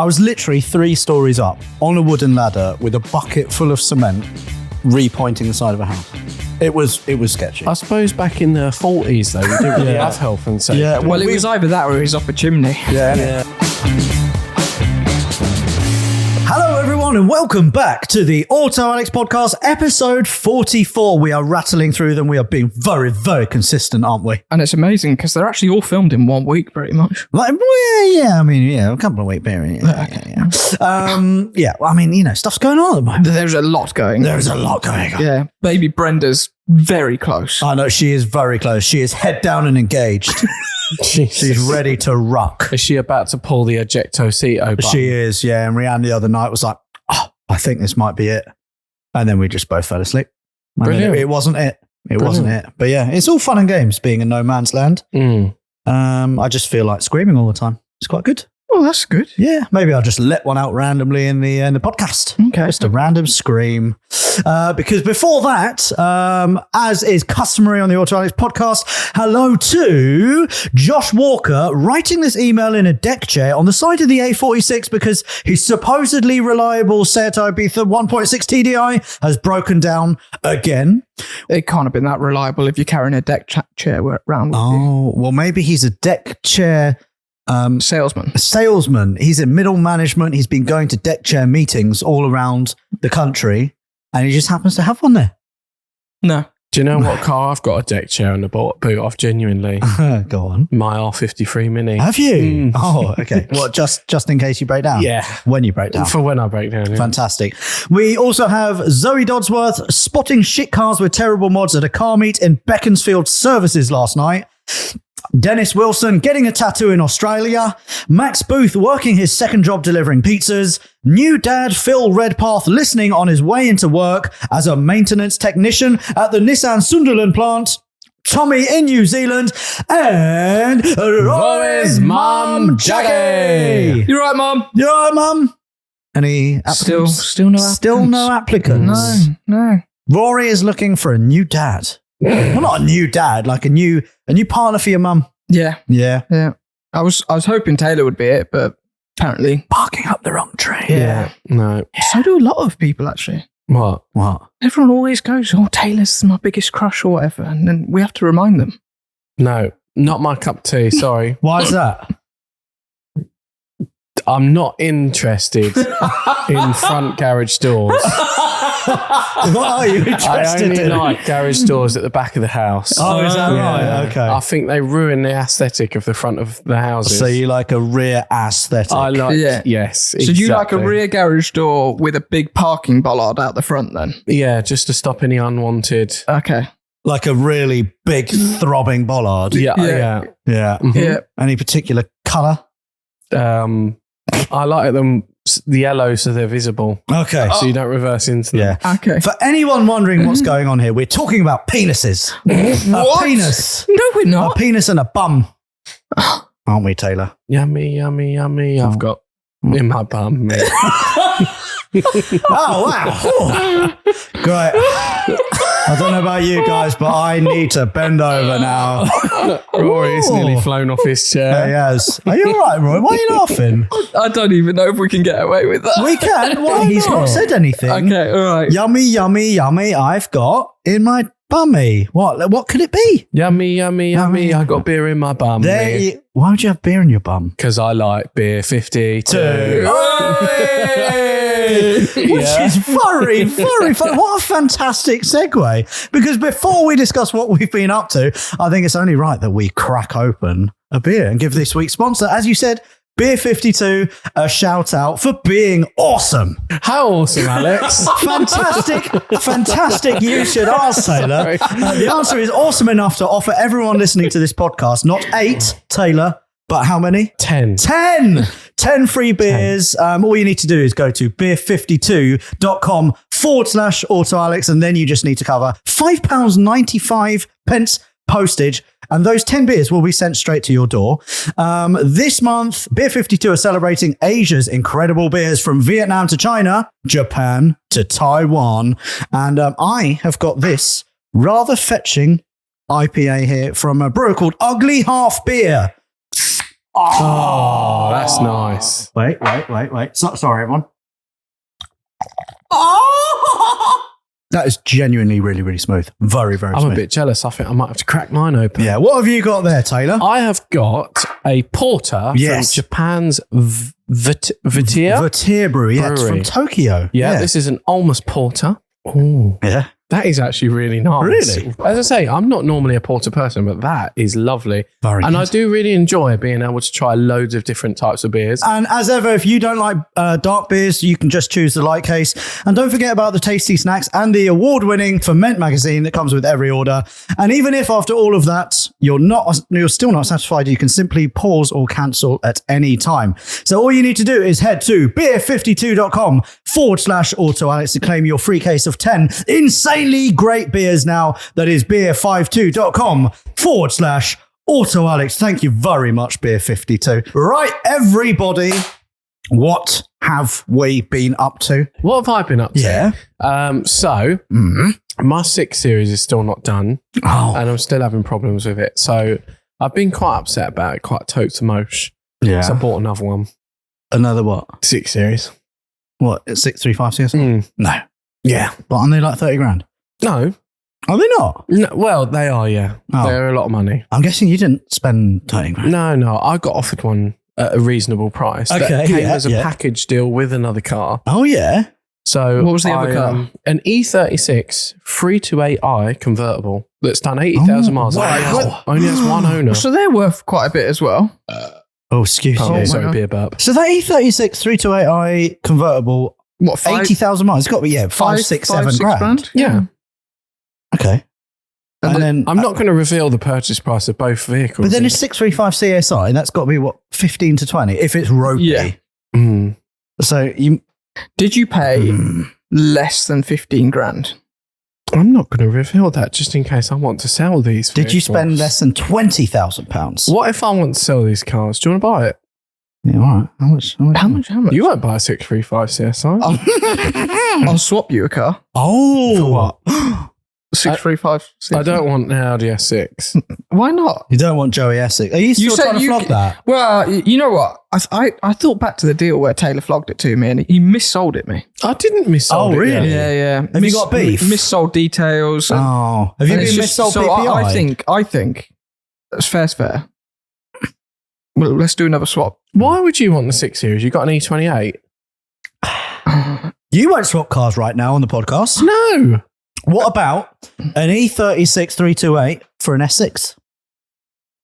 I was literally 3 stories up on a wooden ladder with a bucket full of cement, repointing the side of a house. It was sketchy. I suppose back in the 40s, though, we didn't really have health and safety. Yeah, Well, it was either that or he was up a chimney. Yeah. Hello, everyone, and welcome back to the Autoalex podcast, episode 44. We are rattling through them. We are being very, very consistent, aren't we? And it's amazing because they're actually all filmed in 1 week, pretty much. Like, well, yeah, I mean, a couple of week period. Stuff's going on at the moment. There's a lot going on. There's a lot going on. Yeah. Baby Brenda's very close. I know, she is very close. She is head down and engaged. She's ready to rock. Is she about to pull the ejectocito button? She is, yeah. And Rianne the other night was like, I think this might be it. And then we just both fell asleep. Brilliant. It wasn't it. Wasn't it. But yeah, it's all fun and games being in no man's land. I just feel like screaming all the time. It's quite good. Oh, that's good. Yeah, maybe I'll just let one out randomly in the podcast. Okay. Just a random scream. Because before that, as is customary on the Autoalex podcast, hello to Josh Walker writing this email in a deck chair on the side of the A46 because his supposedly reliable Seat Ibiza 1.6 TDI has broken down again. It can't have been that reliable if you're carrying a deck chair around with you. Oh, well, maybe he's a deck chair salesman. He's in middle management. He's been going to deck chair meetings all around the country, and he just happens to have one there. No. Do you know what car I've got a deck chair and a boot off? Genuinely. Go on. My R53 Mini. Have you? Oh, okay. What, just in case you break down? Yeah. When you break down. For when I break down. Yeah. Fantastic. We also have Zoe Dodsworth spotting shit cars with terrible mods at a car meet in Beaconsfield Services last night. Dennis Wilson getting a tattoo in Australia. Max Booth working his second job delivering pizzas. New dad Phil Redpath listening on his way into work as a maintenance technician at the Nissan Sunderland plant. Tommy in New Zealand. And Rory's mum, Jackie. You're right, Mum. You're right, Mum. Any applicants? Still no applicants. Still no applicants. No. Rory is looking for a new dad. Well, not a new dad, like a new partner for your mum. Yeah. Yeah. I was hoping Taylor would be it, but apparently Barking up the wrong tree. Yeah. No. so do a lot of people, actually. What? Everyone always goes, "Oh, Taylor's my biggest crush," or whatever, and then we have to remind them. No. Not my cup of tea. Sorry. Why is that? I'm not interested in front garage doors. What are you I interested only in? like garage doors at the back of the house. Oh, is that right? Okay. I think they ruin the aesthetic of the front of the houses. So you like a rear aesthetic? I like, Yeah. yes. So do you like a exactly. rear garage door with a big parking bollard out the front then? Yeah, just to stop any unwanted. Okay. Like a really big throbbing bollard? Yeah. Yeah. Mhm. Yeah. Any particular colour? I like them the yellow so they're visible. Okay. So you don't reverse into them. Yeah. Okay. For anyone wondering what's going on here, we're talking about penises. What? A penis. No, we're A not. penis and a bum. Aren't we, Taylor? Yummy, yummy, yummy. I've got in my bum. mate. Oh, wow. Great. I don't know about you guys, but I need to bend over now. Rory's nearly flown off his chair. He has. Are you all right, Roy? Why are you laughing? I don't even know if we can get away with that. We can. Why? He's not said anything. Okay, all right. Yummy, yummy, yummy. I've got in my bummy. What could it be? Yummy, yummy, yummy. I got beer in my bum. Why would you have beer in your bum? Because I like beer 52. Which is very, very fun. What a fantastic segue. Because before we discuss what we've been up to, I think it's only right that we crack open a beer and give this week's sponsor, as you said, Beer 52, a shout out for being awesome. How awesome, Alex? Fantastic. You should ask, Taylor. The answer is awesome enough to offer everyone listening to this podcast, not 8, Taylor, but how many? 10. 10 free beers. All you need to do is go to beer52.com/Autoalex, and then you just need to cover £5.95 postage, and those 10 beers will be sent straight to your door. This month, Beer 52 are celebrating Asia's incredible beers from Vietnam to China, Japan to Taiwan. And I have got this rather fetching IPA here from a brewer called Ugly Half Beer. Oh, that's nice. Wait. Sorry, everyone. Oh! That is genuinely really, really smooth. Very, very I'm smooth. a bit jealous. I think I might have to crack mine open. Yeah, what have you got there, Taylor? I have got a porter Yes. from Japan's Vitier. Vitier Brewery. Yeah, it's from Brewery. Tokyo. Yeah, this is an Olmus porter. Oh, Yeah. that is actually really nice. Really? As I say, I'm not normally a porter person, but that is lovely. Very And good. I do really enjoy being able to try loads of different types of beers. And as ever, if you don't like dark beers, you can just choose the light case. And don't forget about the tasty snacks and the award-winning Ferment magazine that comes with every order. And even if after all of that, you're still not satisfied, you can simply pause or cancel at any time. So all you need to do is head to beer52.com/Autoalex to claim your free case of 10 insanely great beers now. That is beer52.com/Autoalex. Thank you very much, Beer52. Right, everybody, what have we been up to? What have I been up to? Yeah. So, my 6 series is still not done, Oh, and I'm still having problems with it. So, I've been quite upset about it, quite totes emotion. yeah. So, I bought another one. Another what? 6 series. What, 635 CS? No. Yeah. But aren't they like 30 grand? No. Are they not? No. Well, they are, yeah. Oh. They're a lot of money. I'm guessing you didn't spend 30 grand. No. I got offered one at a reasonable price. Okay, That came yeah, as a yeah. package deal with another car. Oh, yeah. So What was the other car? An E36 328i convertible that's done 80,000 miles. wow. Only has one owner. So they're worth quite a bit as well. Oh, excuse Oh, me. my sorry, God. beer burp. So that E36 328i convertible, What, 80,000 miles. It's got to be, 5, 6, 7 grand. Yeah. Okay. And then, I'm not going to reveal the purchase price of both vehicles. but then it's 635 CSI, and that's got to be, what, 15 to 20, if it's ropey. Yeah. Mm. So you... Did you pay less than 15 grand? I'm not going to reveal that just in case I want to sell these. Did you vehicles. spend less than £20,000? What if I want to sell these cars? Do you want to buy it? Yeah, all right. How much? How much? You won't buy a 635 CSI. I'll swap you a car. Oh. For what? 635. I don't want an Audi S6. Why not? You don't want Joey Essex. Are you still said trying to you flog c- that? Well, you know what? I thought back to the deal where Taylor flogged it to me and he missold it me. I didn't miss. Oh, really? Yeah. Have you got beef? Missold details. and- Oh. Have you and been it's just- missold so PPI? I think that's fair. Well, let's do another swap. Why would you want the 6 Series? You got an E28? You won't swap cars right now on the podcast. No. What about an E36 328 for an S6?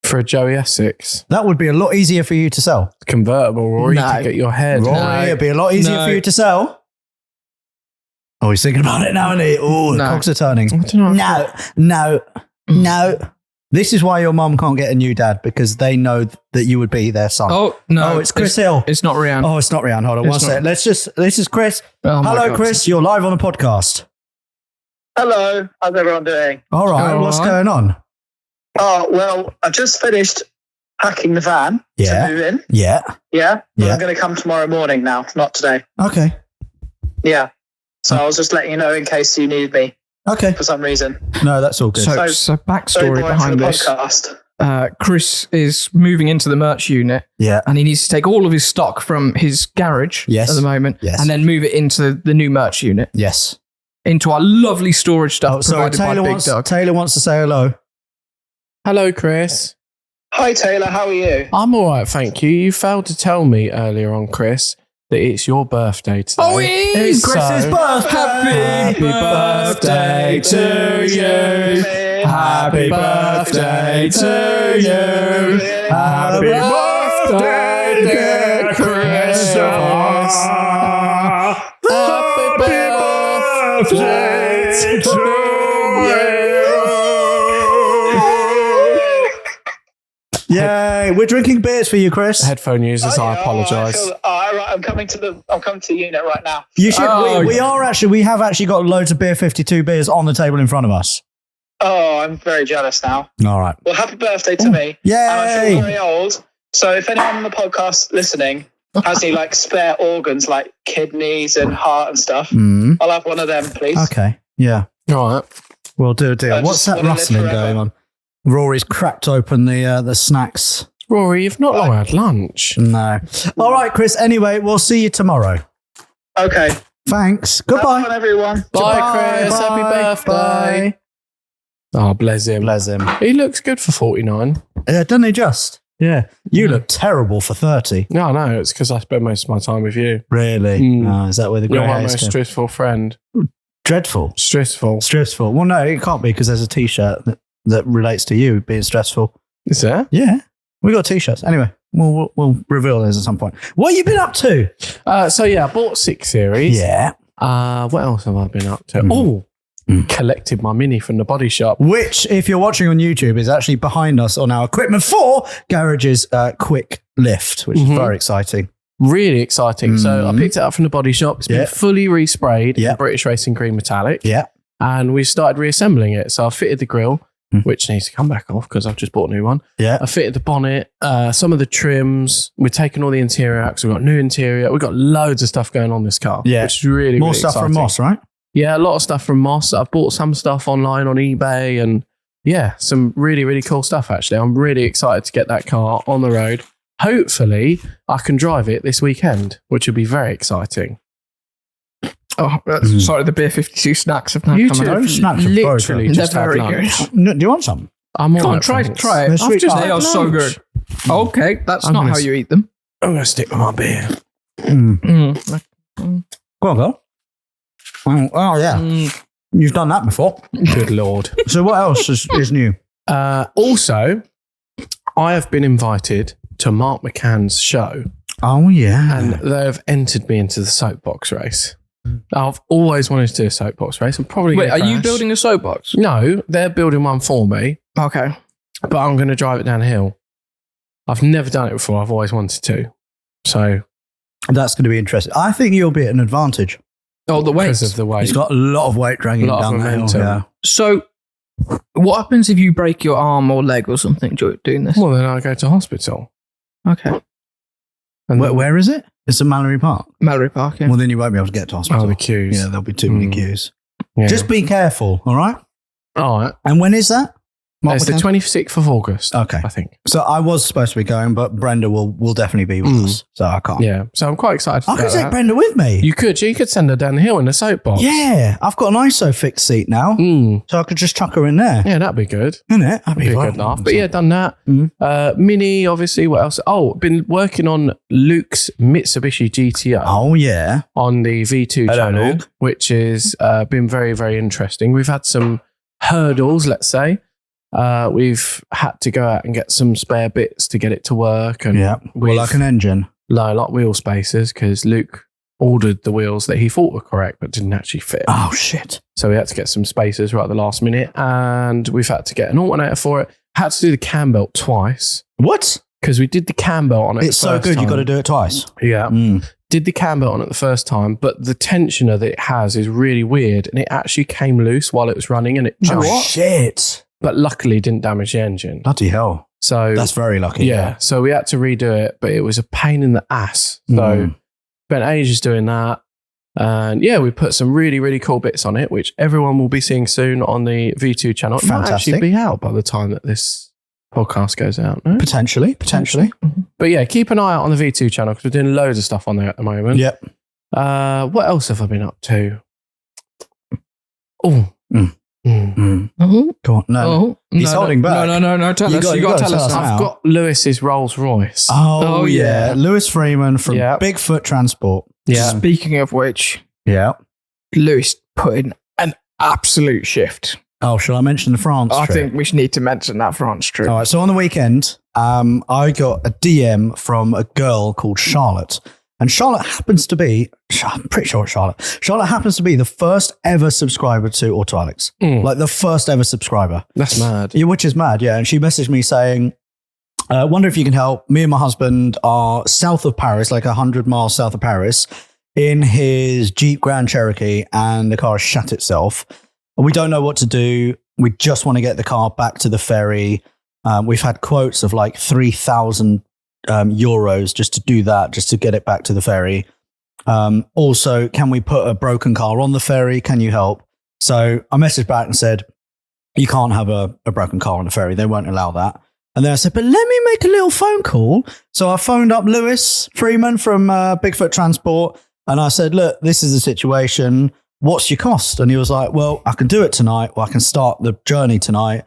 For a Joey S6 That would be a lot easier for you to sell. convertible, Rory, No. to get your head. Rory, No. it'd be a lot easier No. for you to sell. Oh, he's thinking about it now, isn't he? Oh, the No. cogs are turning. I don't know. No. This is why your mum can't get a new dad, because they know that you would be their son. Oh, no. Oh, it's Chris Hill. It's not Rihanna. Oh, it's not Rihanna. Hold on one It's sec. This is Chris. Oh my Hello, God. Chris. You're live on the podcast. Hello, how's everyone doing? All right. All What's right. going on? Oh, well, I've just finished packing the van Yeah. to move in. Yeah. Yeah? But Yeah. I'm going to come tomorrow morning now, not today. Okay. Yeah. So I was just letting you know in case you needed me Okay. for some reason. No, that's all good. So So backstory boring for behind the this. podcast. Chris is moving into the merch unit yeah. and he needs to take all of his stock from his garage Yes. at the moment Yes. and then move it into the new merch unit, Yes. into our lovely storage stuff Oh, so provided by Big Doug. Taylor wants to say hello. Hello, Chris. Hi, Taylor. How are you? I'm all right, thank you. You failed to tell me earlier on, Chris, that it's your birthday today. Oh, it is! It's Chris's So- birthday. Happy birthday to you. Happy birthday to you. Happy birthday, dear Chris. Happy birthday to Yay. We're drinking beers for you, Chris. Headphone users, I apologise. Right, I'm coming to the unit right now. You should. Oh, We have actually got loads of Beer 52 beers on the table in front of us. Oh, I'm very jealous now. All right. Well, happy birthday to me. Yay. And I feel very old. So if anyone on the podcast listening has any like spare organs like kidneys and heart and stuff, Mm. I'll have one of them, please. Okay. Yeah. All right. We'll do a deal. I What's just that wanna live rustling forever. going on? Rory's cracked open the snacks. Rory, you've not long had lunch. No. All right, Chris. Anyway, we'll see you tomorrow. Okay. Thanks. Have Goodbye. fun, everyone. Bye, Chris. Happy birthday. Oh, bless him. Bless him. He looks good for 49. Doesn't he just? Yeah. You look terrible for 30. No, no, it's because I spend most of my time with you. Really? Mm. Oh, is that where the You're grey my hairs most came? stressful friend. Dreadful. Stressful. Stressful. Well, no, it can't be because there's a T-shirt that relates to you being stressful. Is there? Yeah. We got T-shirts. Anyway, we'll reveal those at some point. What have you been up to? So, yeah, I bought 6 Series. Yeah. What else have I been up to? Collected my Mini from the body shop. Which, if you're watching on YouTube, is actually behind us on our equipment for Garage's quick lift, which is very exciting. Really exciting. So I picked it up from the body shop. It's been fully resprayed in British Racing Green Metallic. Yeah. And we started reassembling it. So I fitted the grille, which needs to come back off because I've just bought a new one. Yeah. I fitted the bonnet, some of the trims. We've taken all the interior out because we've got new interior. We've got loads of stuff going on this car. Yeah. Which is really, More really stuff exciting. from Moss, right? Yeah, a lot of stuff from Moss. I've bought some stuff online on eBay and some really, really cool stuff actually. I'm really excited to get that car on the road. Hopefully, I can drive it this weekend, which would be very exciting. Oh, sorry, the Beer 52 snacks have now You come two out. Those snacks are literally very just They're had very lunch. good. Do you want some? I'm Come all on, right, try thanks. it. They're sweet. They are so good. Okay, that's I'm not gonna how you eat them. I'm going to stick with my beer. Go on, girl. Oh, yeah. You've done that before. Good Lord. So what else is new? Also, I have been invited to Mark McCann's show Oh, yeah. and they've entered me into the soapbox race. I've always wanted to do a soapbox race. I'm probably Wait, gonna are you crash. building a soapbox? No, they're building one for me, Okay. but I'm going to drive it down a hill. I've never done it before. I've always wanted to. So, That's going to be interesting. I think you'll be at an advantage. Oh, the weight. because of the weight. It's got a lot of weight dragging A lot of down the hill. momentum. Yeah. So, what happens if you break your arm or leg or something doing this? Well, then I go to hospital. Okay. And Where is it? It's at Mallory Park. Mallory Park, yeah. Well, then you won't be able to get to hospital. Oh, the queues. Yeah, there'll be too many queues. Yeah. Just be careful, all right? all right. And when is that? Mark It's the McCann? 26th of August. Okay. I think. So I was supposed to be going, but Brenda will definitely be with us. So I can't. Yeah. So I'm quite excited. I about could take that. Brenda with me. You could send her down the hill in a soapbox. Yeah, I've got an ISOFIX seat now, so I could just chuck her in there. Yeah, that'd be good. Isn't it? That'd Be a fun. good laugh. But yeah, done that. Mhm. Mini, obviously. What else? Oh, been working on Luke's Mitsubishi GTO Oh, yeah. on the V2 Hello, channel, Luke. which has been very, very interesting. We've had some hurdles, let's say. We've had to go out and get some spare bits to get it to work. And Yeah. Well, like an engine. a lot of wheel spacers because Luke ordered the wheels that he thought were correct but didn't actually fit. Oh, shit. So we had to get some spacers right at the last minute, and we've had to get an alternator for it. Had to do the cam belt twice What? because we did the cam belt on it. It's so good, you've got to do it twice. Yeah, Mm. did the cam belt on it the first time, but the tensioner that it has is really weird, and it actually came loose while it was running, and it jumped. Oh, shit. But luckily, didn't damage the engine. Bloody hell. So That's very lucky. yeah, so we had to redo it, but it was a pain in the ass. So spent ages doing that. And yeah, we put some really, really cool bits on it, which everyone will be seeing soon on the V2 channel. It might Fantastic. actually be out by the time that this podcast goes out. No? Potentially. But yeah, keep an eye out on the V2 channel because we're doing loads of stuff on there at the moment. Yep. What else have I been up to? Oh. Go on. No. He's holding back. No. Tell You us. got- You you got to gotta tell tell us. us. I've got Lewis's Rolls Royce. Oh, Oh, yeah. yeah. Lewis Freeman from Yeah. Bigfoot Transport. Yeah. Speaking of which, Yeah. Lewis put in an absolute shift. Oh, shall I mention the France I trip? think we need to mention that France trip. All right. So on the weekend, I got a DM from a girl called Charlotte. And Charlotte happens to be, I'm pretty sure it's Charlotte. Charlotte happens to be the first ever subscriber to Autoalex. Like the first ever subscriber. That's mad. Yeah, which is mad, yeah. And she messaged me saying, wonder if you can help. Me and my husband are south of Paris, like 100 miles south of Paris, in his Jeep Grand Cherokee, and the car has shut itself. We don't know what to do. We just want to get the car back to the ferry. We've had quotes of like 3,000 euros just to do that, just to get it back to the ferry. Also, can we put a broken car on the ferry? Can you help? So I messaged back and said, you can't have a broken car on the ferry. They won't allow that. And then I said, but let me make a little phone call. So I phoned up Lewis Freeman from Bigfoot Transport. And I said, look, this is the situation. What's your cost? And he was like, well, I can do it tonight, or I can start the journey tonight.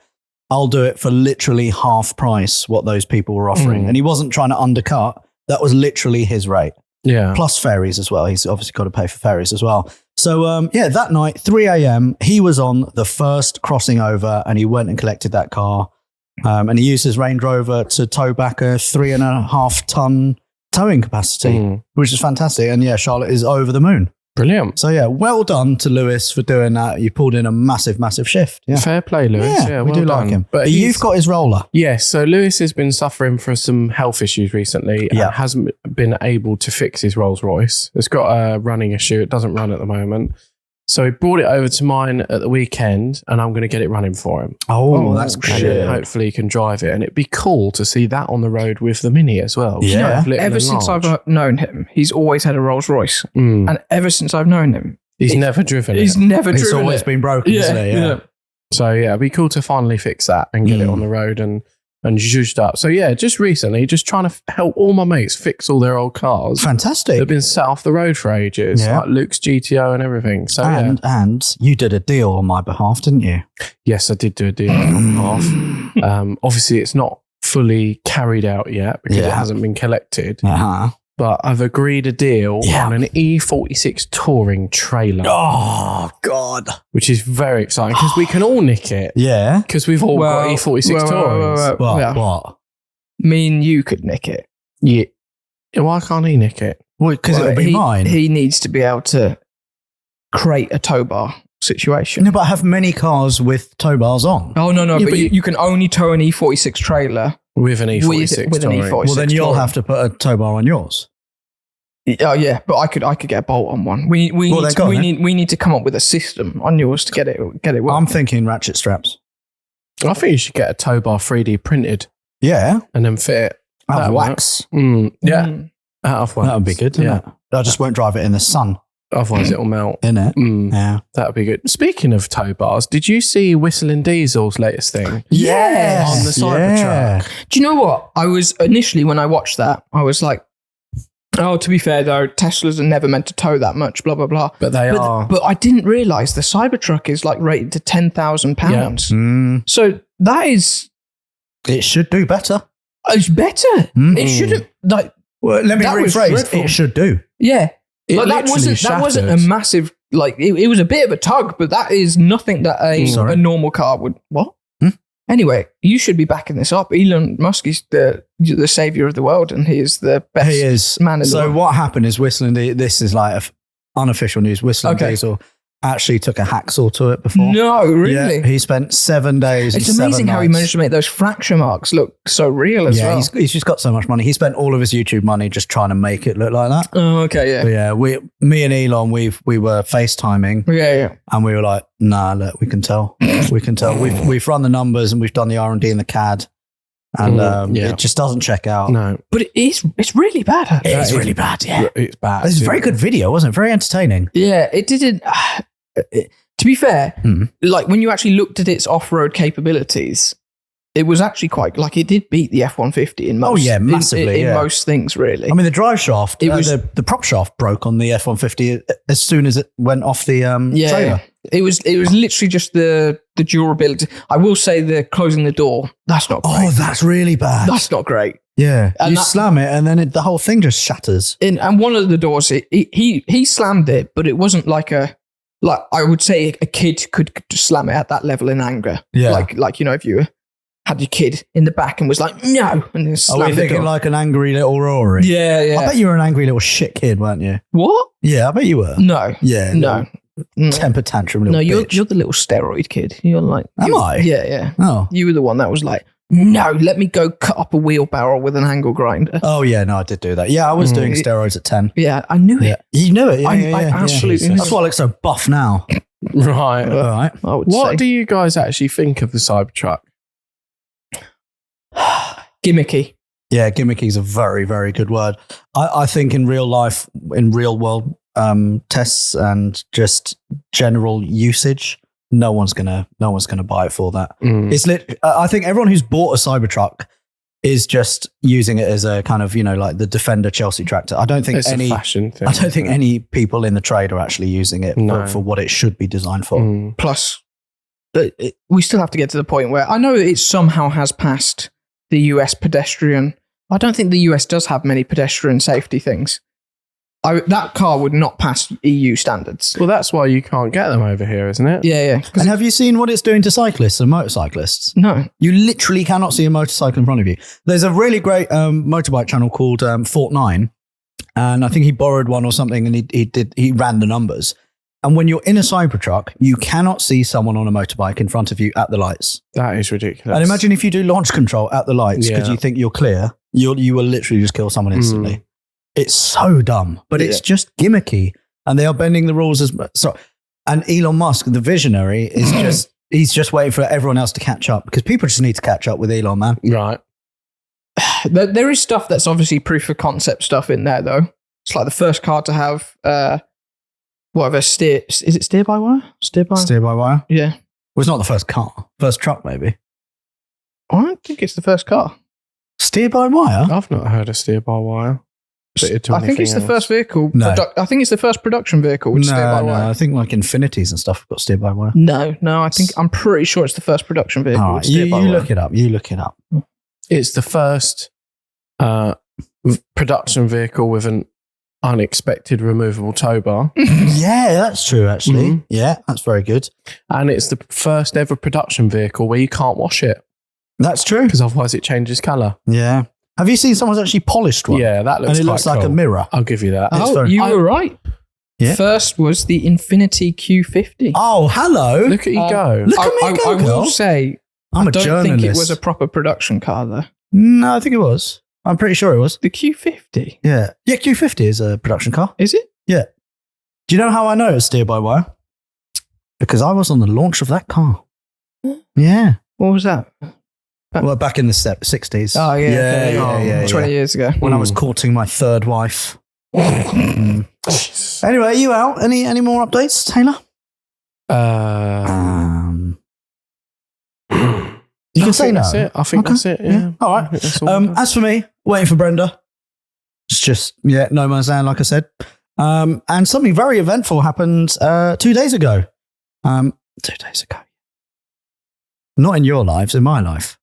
I'll do it for literally half price what those people were offering. And he wasn't trying to undercut. That was literally his rate. Yeah. Plus ferries as well. He's obviously got to pay for ferries as well. So, that night, 3 a.m., he was on the first crossing over and he went and collected that car. And he used his Range Rover to tow back a 3.5 ton towing capacity, which is fantastic. And Charlotte is over the moon. Brilliant. So, well done to Lewis for doing that. You pulled in a massive, massive shift. Yeah. Fair play, Lewis. Yeah, we well do done. like him. But you've got his roller. Yes, so Lewis has been suffering from some health issues recently and hasn't been able to fix his Rolls Royce. It's got a running issue. It doesn't run at the moment. So he brought it over to mine at the weekend and I'm going to get it running for him. Oh, that's And good. then hopefully he can drive it. And it'd be cool to see that on the road with the Mini as well. Yeah. Little Ever and since large. I've known him, he's always had a Rolls Royce. Mm. And ever since I've known him, He's never driven he's it. never It's driven always it. been broken, isn't it? Yeah. So it'd be cool to finally fix that and get it on the road and zhuzhed up. So just recently, just trying to help all my mates fix all their old cars. Fantastic. They've been sat off the road for ages, Yeah. like Luke's GTO and everything. So And you did a deal on my behalf, didn't you? yes, I did do a deal on behalf. Obviously, it's not fully carried out yet because it hasn't been collected. Uh-huh. But I've agreed a deal on an E46 touring trailer, Oh, God. which is very exciting because we can all nick it. Yeah. Because we've all got E46 tourings. What? Me and you could nick it. Yeah. Why can't he nick it? Well, because it'll be he, mine. He needs to be able to create a tow bar situation. No, but I have many cars with tow bars on. Oh, no, Yeah, but but you can only tow an E46 trailer With an E46 with an touring. E46. Well, then you'll touring. have to put a tow bar on yours. Oh yeah, but I could get a bolt on one. We Well, then need go on, we then. need to come up with a system on yours to get it working. I'm thinking ratchet straps. I think you should get a tow bar 3D printed Yeah. and then fit it. Out of That'd wax. Yeah. Mm. Out of wax. That would be good, Yeah. wouldn't it? I just won't drive it in the sun, Otherwise it'll melt. innit? Yeah. That would be good. Speaking of tow bars, did you see Whistling Diesel's latest thing? Yes. On the Cybertruck. Do you know what? I was initially when I watched that, I was like, oh, to be fair though, Teslas are never meant to tow that much, blah blah blah. But they are. But I didn't realise the Cybertruck is like rated to £10,000. Mm, So that is it should do better. it's better. Mm. It shouldn't like Well, let me That was rephrase. dreadful. It should do. yeah. It Like that literally wasn't a shattered. massive like it was a bit of a tug, but that is nothing that Sorry. a normal car would what? Hmm? Anyway, you should be backing this up. Elon Musk is the savior of the world, and he is the best He is. man in the So world. what happened is this is like unofficial news. Whistling Okay. Diesel actually took a hacksaw to it before. No, really. Yeah, he spent 7 days. It's and 7 amazing how he nights. managed to make those fracture marks look so real as Yeah, well. he's just got so much money. He spent all of his YouTube money just trying to make it look like that. Oh, okay, yeah. But yeah, me and Elon, we were FaceTiming Yeah. and we were like, nah, look, we can tell. We can tell. We've run the numbers and we've done the R&D and the CAD. And yeah. it just doesn't check out. No. But it's really bad. It is really bad, yeah. It's bad. It's a very good video, wasn't it? Very entertaining. Yeah, it didn't. To be fair, like when you actually looked at its off-road capabilities, it was actually quite like it did beat the F-150 in most. Oh, yeah, massively, in yeah. most things, really. I mean, the drive shaft, It was- the prop shaft broke on the F-150 as soon as it went off the trailer. It was literally just the durability. I will say the closing the door. That's not great. Oh, that's really bad. That's not great. Yeah. And You that- slam it and then the whole thing just shatters. And one of the doors, he slammed it, but it wasn't like I would say a kid could just slam it at that level in anger. Yeah. Like if you had your kid in the back and was like no, and then Are slammed we the thinking door. like an angry little Rory? Yeah. I bet you were an angry little shit kid, weren't you? What? Yeah, I bet you were. No. Yeah. No. No. Temper tantrum No, little bitch. you're the little steroid kid. You're like Am I? Yeah. Oh. You were the one that was like, no, let me go cut up a wheelbarrow with an angle grinder. Oh, yeah, no, I did do that. Yeah, I was doing steroids at 10. Yeah, I knew Yeah. it. You knew it, yeah. I yeah. absolutely That's knew why I look so buff now. Right. All right. I would What say. do you guys actually think of the Cybertruck? Gimmicky. Yeah, gimmicky is a very, very good word. I think in real life, in real world tests and just general usage, no one's gonna buy it for that. Mm. It's I think everyone who's bought a Cybertruck is just using it as a kind of, like the Defender Chelsea tractor. I don't think It's a fashion thing. I don't think any people in the trade are actually using it for what it should be designed for. Plus, we still have to get to the point where I know it somehow has passed the US pedestrian. I don't think the US does have many pedestrian safety things. That car would not pass EU standards. Well, that's why you can't get them over here, isn't it? Yeah. And have you seen what it's doing to cyclists and motorcyclists? No. You literally cannot see a motorcycle in front of you. There's a really great motorbike channel called Fort9, and I think he borrowed one or something, and he ran the numbers. And when you're in a Cybertruck, you cannot see someone on a motorbike in front of you at the lights. That is ridiculous. And imagine if you do launch control at the lights because you think you're clear, you will literally just kill someone instantly. It's so dumb, but it's just gimmicky, and they are bending the rules as much. And Elon Musk, the visionary, is he's just waiting for everyone else to catch up, because people just need to catch up with Elon, man. Right. There is stuff that's obviously proof of concept stuff in there, though. It's like the first car to have steer. Is it steer by wire? Steer by wire. Yeah. Well, it's not the first car. First truck, maybe. I don't think it's the first car. Steer by wire? I've not heard of steer by wire. I think it's the first vehicle. No. I think it's the first production vehicle with steer by wire. I think like Infinities and stuff have got steer by wire. No. I'm pretty sure it's the first production vehicle. All right, you look it up. You look it up. It's the first production vehicle with an unexpected removable tow bar. Yeah, that's true, actually. Yeah, that's very good. And it's the first ever production vehicle where you can't wash it. That's true. Because otherwise it changes colour. Yeah. Have you seen someone's actually polished one? Yeah, that looks and it looks like cool. a mirror. I'll give you that. You were right. Yeah. First was the Infiniti Q50. Oh, hello. Look at you go. Look at me go, I will say, I'm I a don't journalist. think it was a proper production car, though. No, I think it was. I'm pretty sure it was. The Q50? Yeah. Yeah, Q50 is a production car. Is it? Yeah. Do you know how I know it's steer by wire? Because I was on the launch of that car. Yeah. What was that? Well, back in the 60s. Oh, yeah. Yeah. 20 years ago. When I was courting my third wife. Anyway, are you out? Any more updates, Taylor? You can say no. That's it. I think that's it. Yeah. All right. As for me, waiting for Brenda. It's just, no man's land, like I said. And something very eventful happened 2 days ago. 2 days ago. Not in your lives, in my life.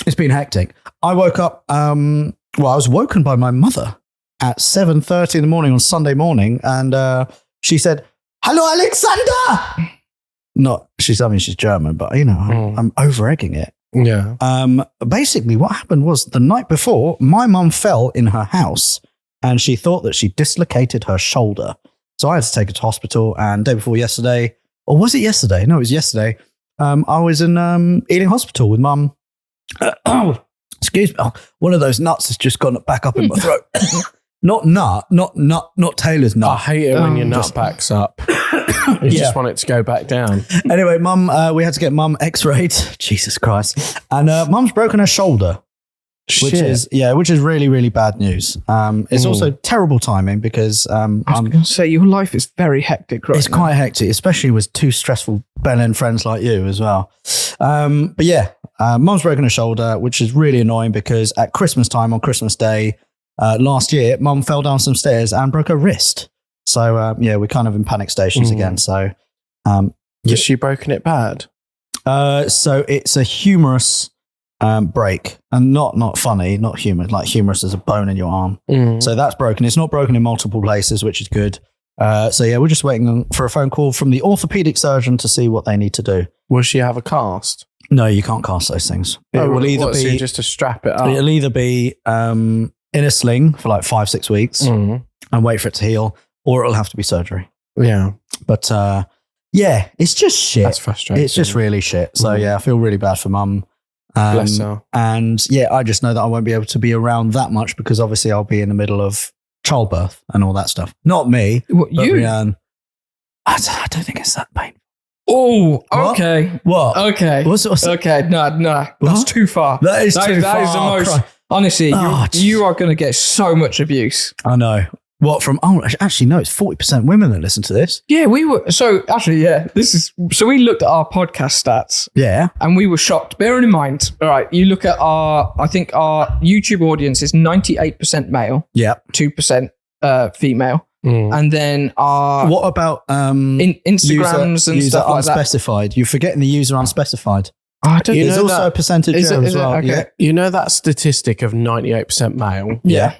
It's been hectic. I woke up, I was woken by my mother at 7:30 in the morning on Sunday morning, and she said, "Hello, Alexander!" She's German, but I'm over-egging it. Yeah. Basically, what happened was the night before, my mum fell in her house, and she thought that she dislocated her shoulder. So I had to take her to hospital, and day before yesterday, or was it yesterday? No, it was yesterday. I was in Ealing Hospital with mum. Excuse me. Oh, one of those nuts has just gone back up in my throat. Not Taylor's nut. I hate it when your nut backs up. You just want it to go back down. Anyway, mum, we had to get mum x-rayed. Jesus Christ. And mum's broken her shoulder. Which is really, really bad news. It's also terrible timing because I'm going to say your life is very hectic right now. It's quite hectic, especially with two stressful bell end friends like you as well. Mum's broken her shoulder, which is really annoying because at Christmas time on Christmas Day last year, mum fell down some stairs and broke her wrist. So we're kind of in panic stations again. So has she broken it bad? So it's a humerus break, and not funny, not humorous. Like humerus is a bone in your arm. So that's broken. It's not broken in multiple places, which is good. We're just waiting for a phone call from the orthopedic surgeon to see what they need to do. Will she have a cast? No, you can't cast those things. It will either be just to strap it up. It'll either be in a sling for like 5-6 weeks and wait for it to heal, or it'll have to be surgery. Yeah, but it's just shit. That's frustrating. It's just really shit. So I feel really bad for mum. Bless her. And I just know that I won't be able to be around that much because obviously I'll be in the middle of childbirth and all that stuff. Not me. What, you? Rianne. I don't think it's that painful. Oh, okay. What? Okay. What's okay, no. That's What? too far. That is too far. That is the most... Honestly, you are going to get so much abuse. I know. What from? Oh, actually, no. It's 40% women that listen to this. Yeah, we were. So actually, yeah, we looked at our podcast stats. Yeah. And we were shocked. Bearing in mind, all right, you look at I think our YouTube audience is 98% male, Yeah. 2% female. Mm. And then our What about Instagrams and user stuff like that. unspecified? You're forgetting the user unspecified. I don't There's know also that- a percentage Is there it- as well. okay. Yeah. You know that statistic of 98% male? Yeah.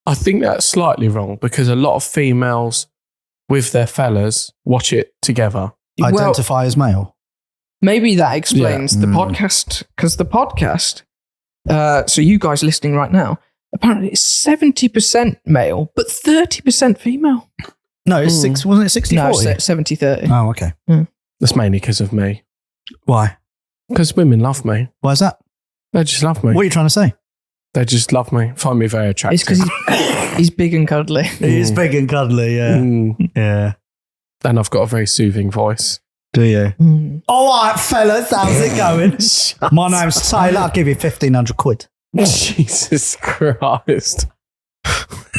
I think that's slightly wrong because a lot of females with their fellas watch it together. Well, Identify as male. maybe that explains the Mm. podcast, because the podcast, so you guys listening right now, apparently it's 70% male, but 30% female. No, it's six. Wasn't it 60 No, 40? 70-30. Oh, okay. That's mainly because of me. Why? Because women love me. Why is that? They just love me. What are you trying to say? They just love me. Find me very attractive. It's because he's big and cuddly. He is big and cuddly. Yeah. Mm. Yeah. And I've got a very soothing voice. Do you? Mm. All right, fellas. How's it going? My name's Taylor. I'll give you 1,500 quid. Jesus Christ.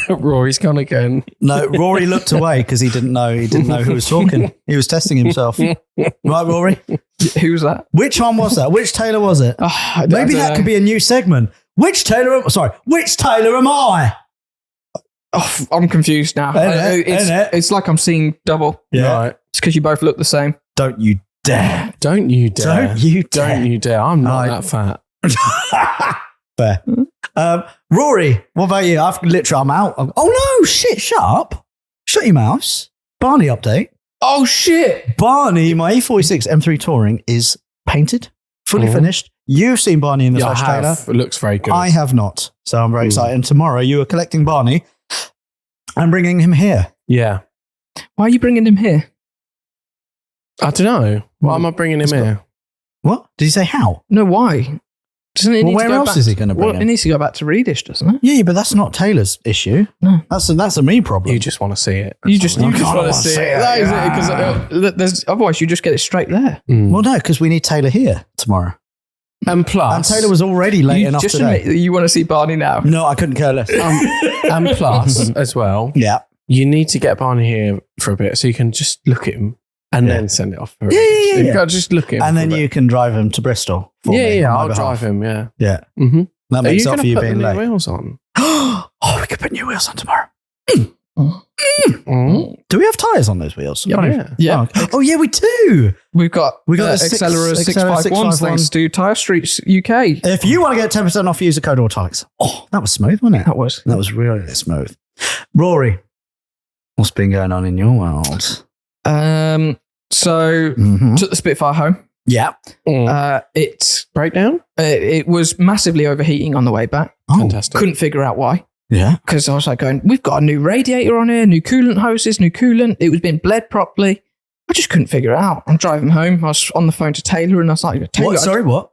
Rory's gone again. No, Rory looked away because he didn't know who was talking. He was testing himself. Right, Rory? Who's that? Which one was that? Which Taylor was it? Maybe that could be a new segment. Which Taylor am I? Oh, I'm confused now. Innit? It's like I'm seeing double. Yeah. Right. It's because you both look the same. Don't you dare. Don't you dare. Don't you dare. Don't you dare. I'm not Right. that fat. Fair. Rory, what about you? I'm out. Oh no, shit, shut up. Shut your mouth. Barney update. Oh, shit. Barney, my E46 M3 Touring is painted, fully finished. You've seen Barney in the Yeah, I flesh, Taylor. have. It looks very good. I have not. So I'm very excited. And tomorrow you are collecting Barney and bringing him here. Yeah. Why are you bringing him here? I don't know. Why am I bringing him here? What? Did he say how? No, why? Doesn't it Well, need to where go else back is he going to bring Well, him? it needs to go back to Reedish, doesn't it? Yeah, but that's not Taylor's issue. No. That's a me problem. You just want to see it. You just I want wanna to see see it. it, That is yeah. it, because otherwise you just get it straight there. Mm. Well, no, because we need Taylor here tomorrow. And plus, And Taylor was already late You enough just today. admit that you want to see Barney now. No, I couldn't care less. and plus as well, Yeah. you need to get Barney here for a bit so you can just look at him and then send it off. For Yeah, yeah, yeah, You've yeah. got to just look at him. And for then a you bit. can drive him to Bristol. For me, on my I'll behalf. drive him. Yeah. Yeah. Mm-hmm. That Are makes you up going for to you put the being new late. wheels on? Oh, we could put new wheels on tomorrow. Mm. Do we have tyres on those wheels? Yeah. Yeah. Oh, okay. Oh, yeah, we do. We've got We got the the Accelera Accelera 651s thanks to Tyre Streets UK. If you want to get 10% off, use the code Autoalex. Oh, that was smooth, wasn't it? That was. That was really smooth. Rory, what's been going on in your world? So Mhm. took the Spitfire home. Yeah. Breakdown? It was massively overheating on the way back. Oh, Fantastic. Couldn't figure out why. yeah. Because I was like going, we've got a new radiator on here, new coolant hoses, new coolant. It was being bled properly. I just couldn't figure it out. I'm driving home. I was on the phone to Taylor and I was like, Taylor. What? Sorry, what?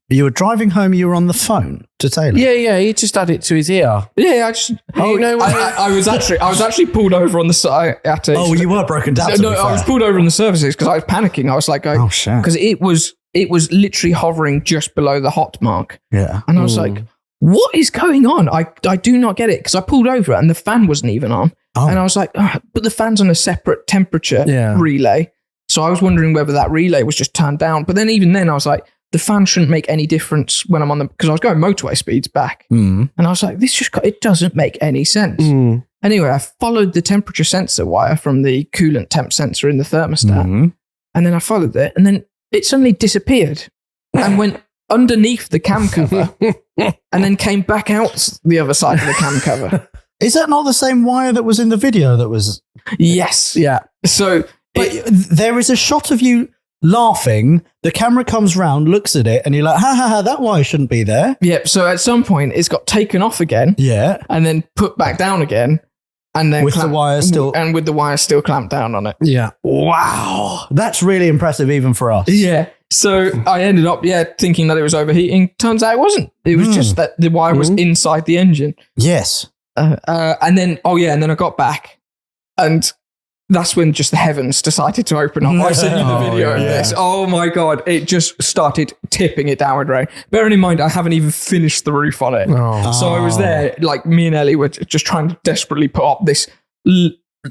You were driving home, you were on the phone to Taylor? Yeah. He just had it to his ear. Yeah, I just. You know what? I was actually pulled over on the side. Oh, you were broken down. to No, be I was fair. pulled over in the services because I was panicking. I was like, Oh, shit. because it was literally hovering just below the hot mark, Yeah. and I was like, what is going on? I do not get it because I pulled over and the fan wasn't even on, Oh. and I was like, but the fan's on a separate temperature Yeah. relay, so I was wondering whether that relay was just turned down. But then even then, I was like, the fan shouldn't make any difference when I'm on the, because I was going motorway speeds back, Mm. and I was like, it doesn't make any sense. Mm. Anyway, I followed the temperature sensor wire from the coolant temp sensor in the thermostat. Mhm. And then I followed it, and then it suddenly disappeared and went underneath the cam cover and then came back out the other side of the cam cover. Is that not the same wire that was in the video that was... Yes. Yeah. So, But there is a shot of you laughing, the camera comes round, looks at it, and you're like, ha ha ha, that wire shouldn't be there. yeah. So at some point, it's got taken off again Yeah. and then put back down again. And then With the wire still... and with the wire still clamped down on it. Yeah. Wow. That's really impressive even for us. Yeah. So I ended up, thinking that it was overheating. Turns out it wasn't. It was just that the wire was inside the engine. Yes. And then I got back and that's when just the heavens decided to open up. I sent you the video of this. Oh my God. It just started tipping it down with rain. Bearing in mind, I haven't even finished the roof on it. So I was there, like me and Ellie were just trying to desperately put up this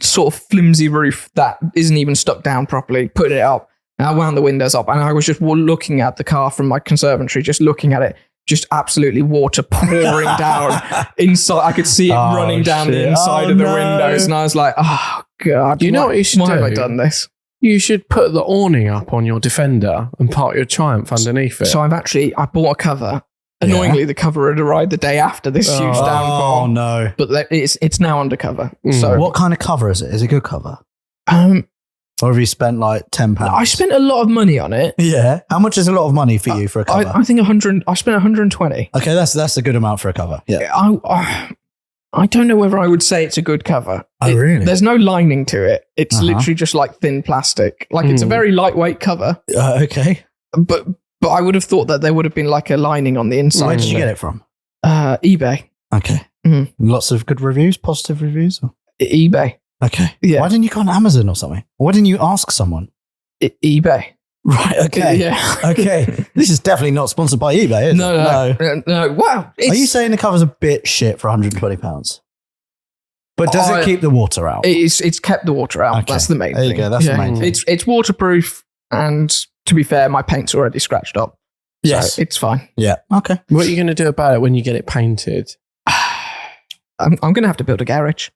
sort of flimsy roof that isn't even stuck down properly, putting it up. And I wound the windows up and I was just looking at the car from my conservatory, just looking at it. Just absolutely water pouring down inside. I could see it running down the inside of the windows. And I was like, oh, God. You know what you should why do? have I done this? You should put the awning up on your Defender and park your Triumph underneath it. So I bought a cover. Annoyingly, the cover had arrived the day after this huge downpour. Oh, no. But it's now undercover. So What kind of cover is it? Is it a good cover? Or have you spent like £10? I spent a lot of money on it. Yeah. How much is a lot of money for you for a cover? I think 100. I spent 120. Okay, that's a good amount for a cover. Yeah. I don't know whether I would say it's a good cover. Oh, really? There's no lining to it. It's literally just like thin plastic. Like it's a very lightweight cover. Okay. But I would have thought that there would have been like a lining on the inside. Where did you get it from? eBay. Okay. Lots of good reviews, positive reviews? Or? eBay. Okay. Yeah. Why didn't you go on Amazon or something? Why didn't you ask someone? eBay. Right. Okay. Yeah. Okay. This is definitely not sponsored by eBay, is it? No. Wow. Are you saying the cover's a bit shit for £120? But does it keep the water out? It's kept the water out. Okay. That's the main There you thing. go. That's the main thing. It's waterproof, and to be fair, my paint's already scratched up. Yes. So it's fine. Yeah. Okay. What are you going to do about it when you get it painted? I'm going to have to build a garage.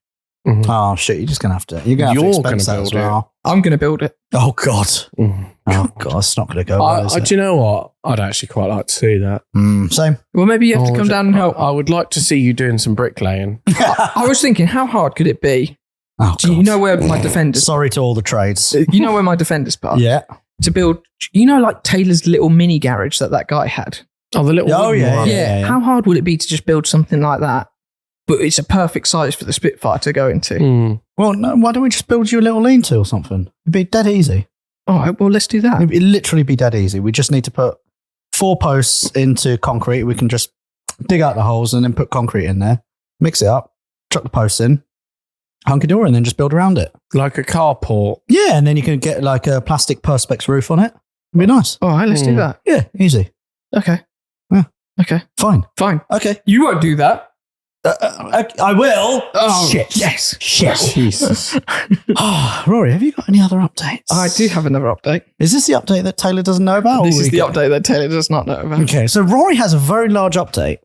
Oh shit! You're just gonna have to. You're gonna have to expense that as well. I'm going to build it. Oh god. Oh god. It's not gonna go well. Is it? Do you know what? I'd actually quite like to see that. Same. Well, maybe you have to come down and help. I would like to see you doing some bricklaying. I was thinking, how hard could it be? Oh, Do you know where my defenders? Sorry to all the trades. You know where my defenders park? Yeah. To build, like Taylor's little mini garage that guy had. Oh, the little. Oh, wooden yeah, one. yeah. How hard would it be to just build something like that? But it's a perfect size for the Spitfire to go into. Well, no, why don't we just build you a little lean-to or something? It'd be dead easy. All right, well, let's do that. It'd literally be dead easy. We just need to put 4 posts into concrete. We can just dig out the holes and then put concrete in there, mix it up, chuck the posts in, hunky dory, and then just build around it. Like a carport. Yeah, and then you can get like a plastic Perspex roof on it. It'd be nice. All right, let's do that. Yeah, easy. Okay. Yeah. Okay. Fine. Okay. You won't do that. I will. Oh, shit. Yes. Shit. Jesus. Rory, have you got any other updates? I do have another update. Is this the update that Taylor doesn't know about? This is the update that Taylor does not know about. Okay, so Rory has a very large update.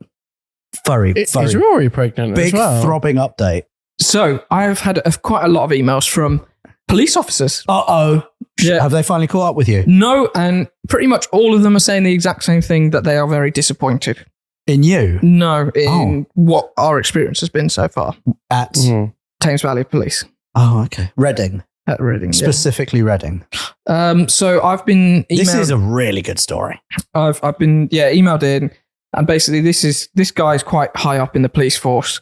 Very Is Rory pregnant big, as well? throbbing update. So I've had quite a lot of emails from police officers. Uh-oh. Yeah. Have they finally caught up with you? No, and pretty much all of them are saying the exact same thing, that they are very disappointed. In you? No, in what our experience has been so far. At? Thames Valley Police. Oh, okay. Reading. At Reading. Specifically Reading. So I've been emailed. This is a really good story. I've been emailed in, and basically this guy is quite high up in the police force.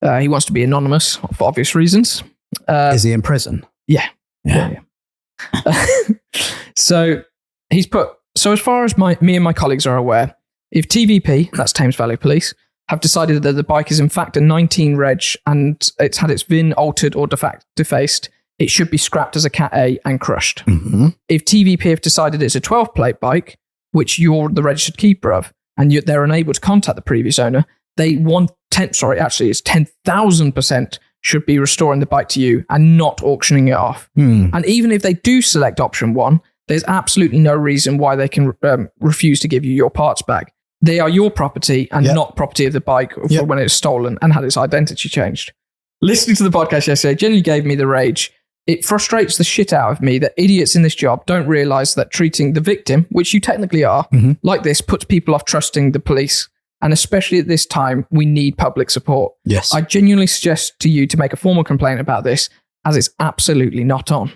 He wants to be anonymous for obvious reasons. Is he in prison? Yeah. So he's put. So as far as me and my colleagues are aware, if TVP, that's Thames Valley Police, have decided that the bike is in fact a 19 reg and it's had its VIN altered or defaced, it should be scrapped as a Cat A and crushed. If TVP have decided it's a 12 plate bike, which you're the registered keeper of, and they're unable to contact the previous owner, it's 10,000% should be restoring the bike to you and not auctioning it off. And even if they do select option 1, there's absolutely no reason why they can refuse to give you your parts back. They are your property and not property of the bike for when it was stolen and had its identity changed. Listening to the podcast yesterday genuinely gave me the rage. It frustrates the shit out of me that idiots in this job don't realize that treating the victim, which you technically are, like this puts people off trusting the police. And especially at this time, we need public support. Yes. I genuinely suggest to you to make a formal complaint about this, as it's absolutely not on.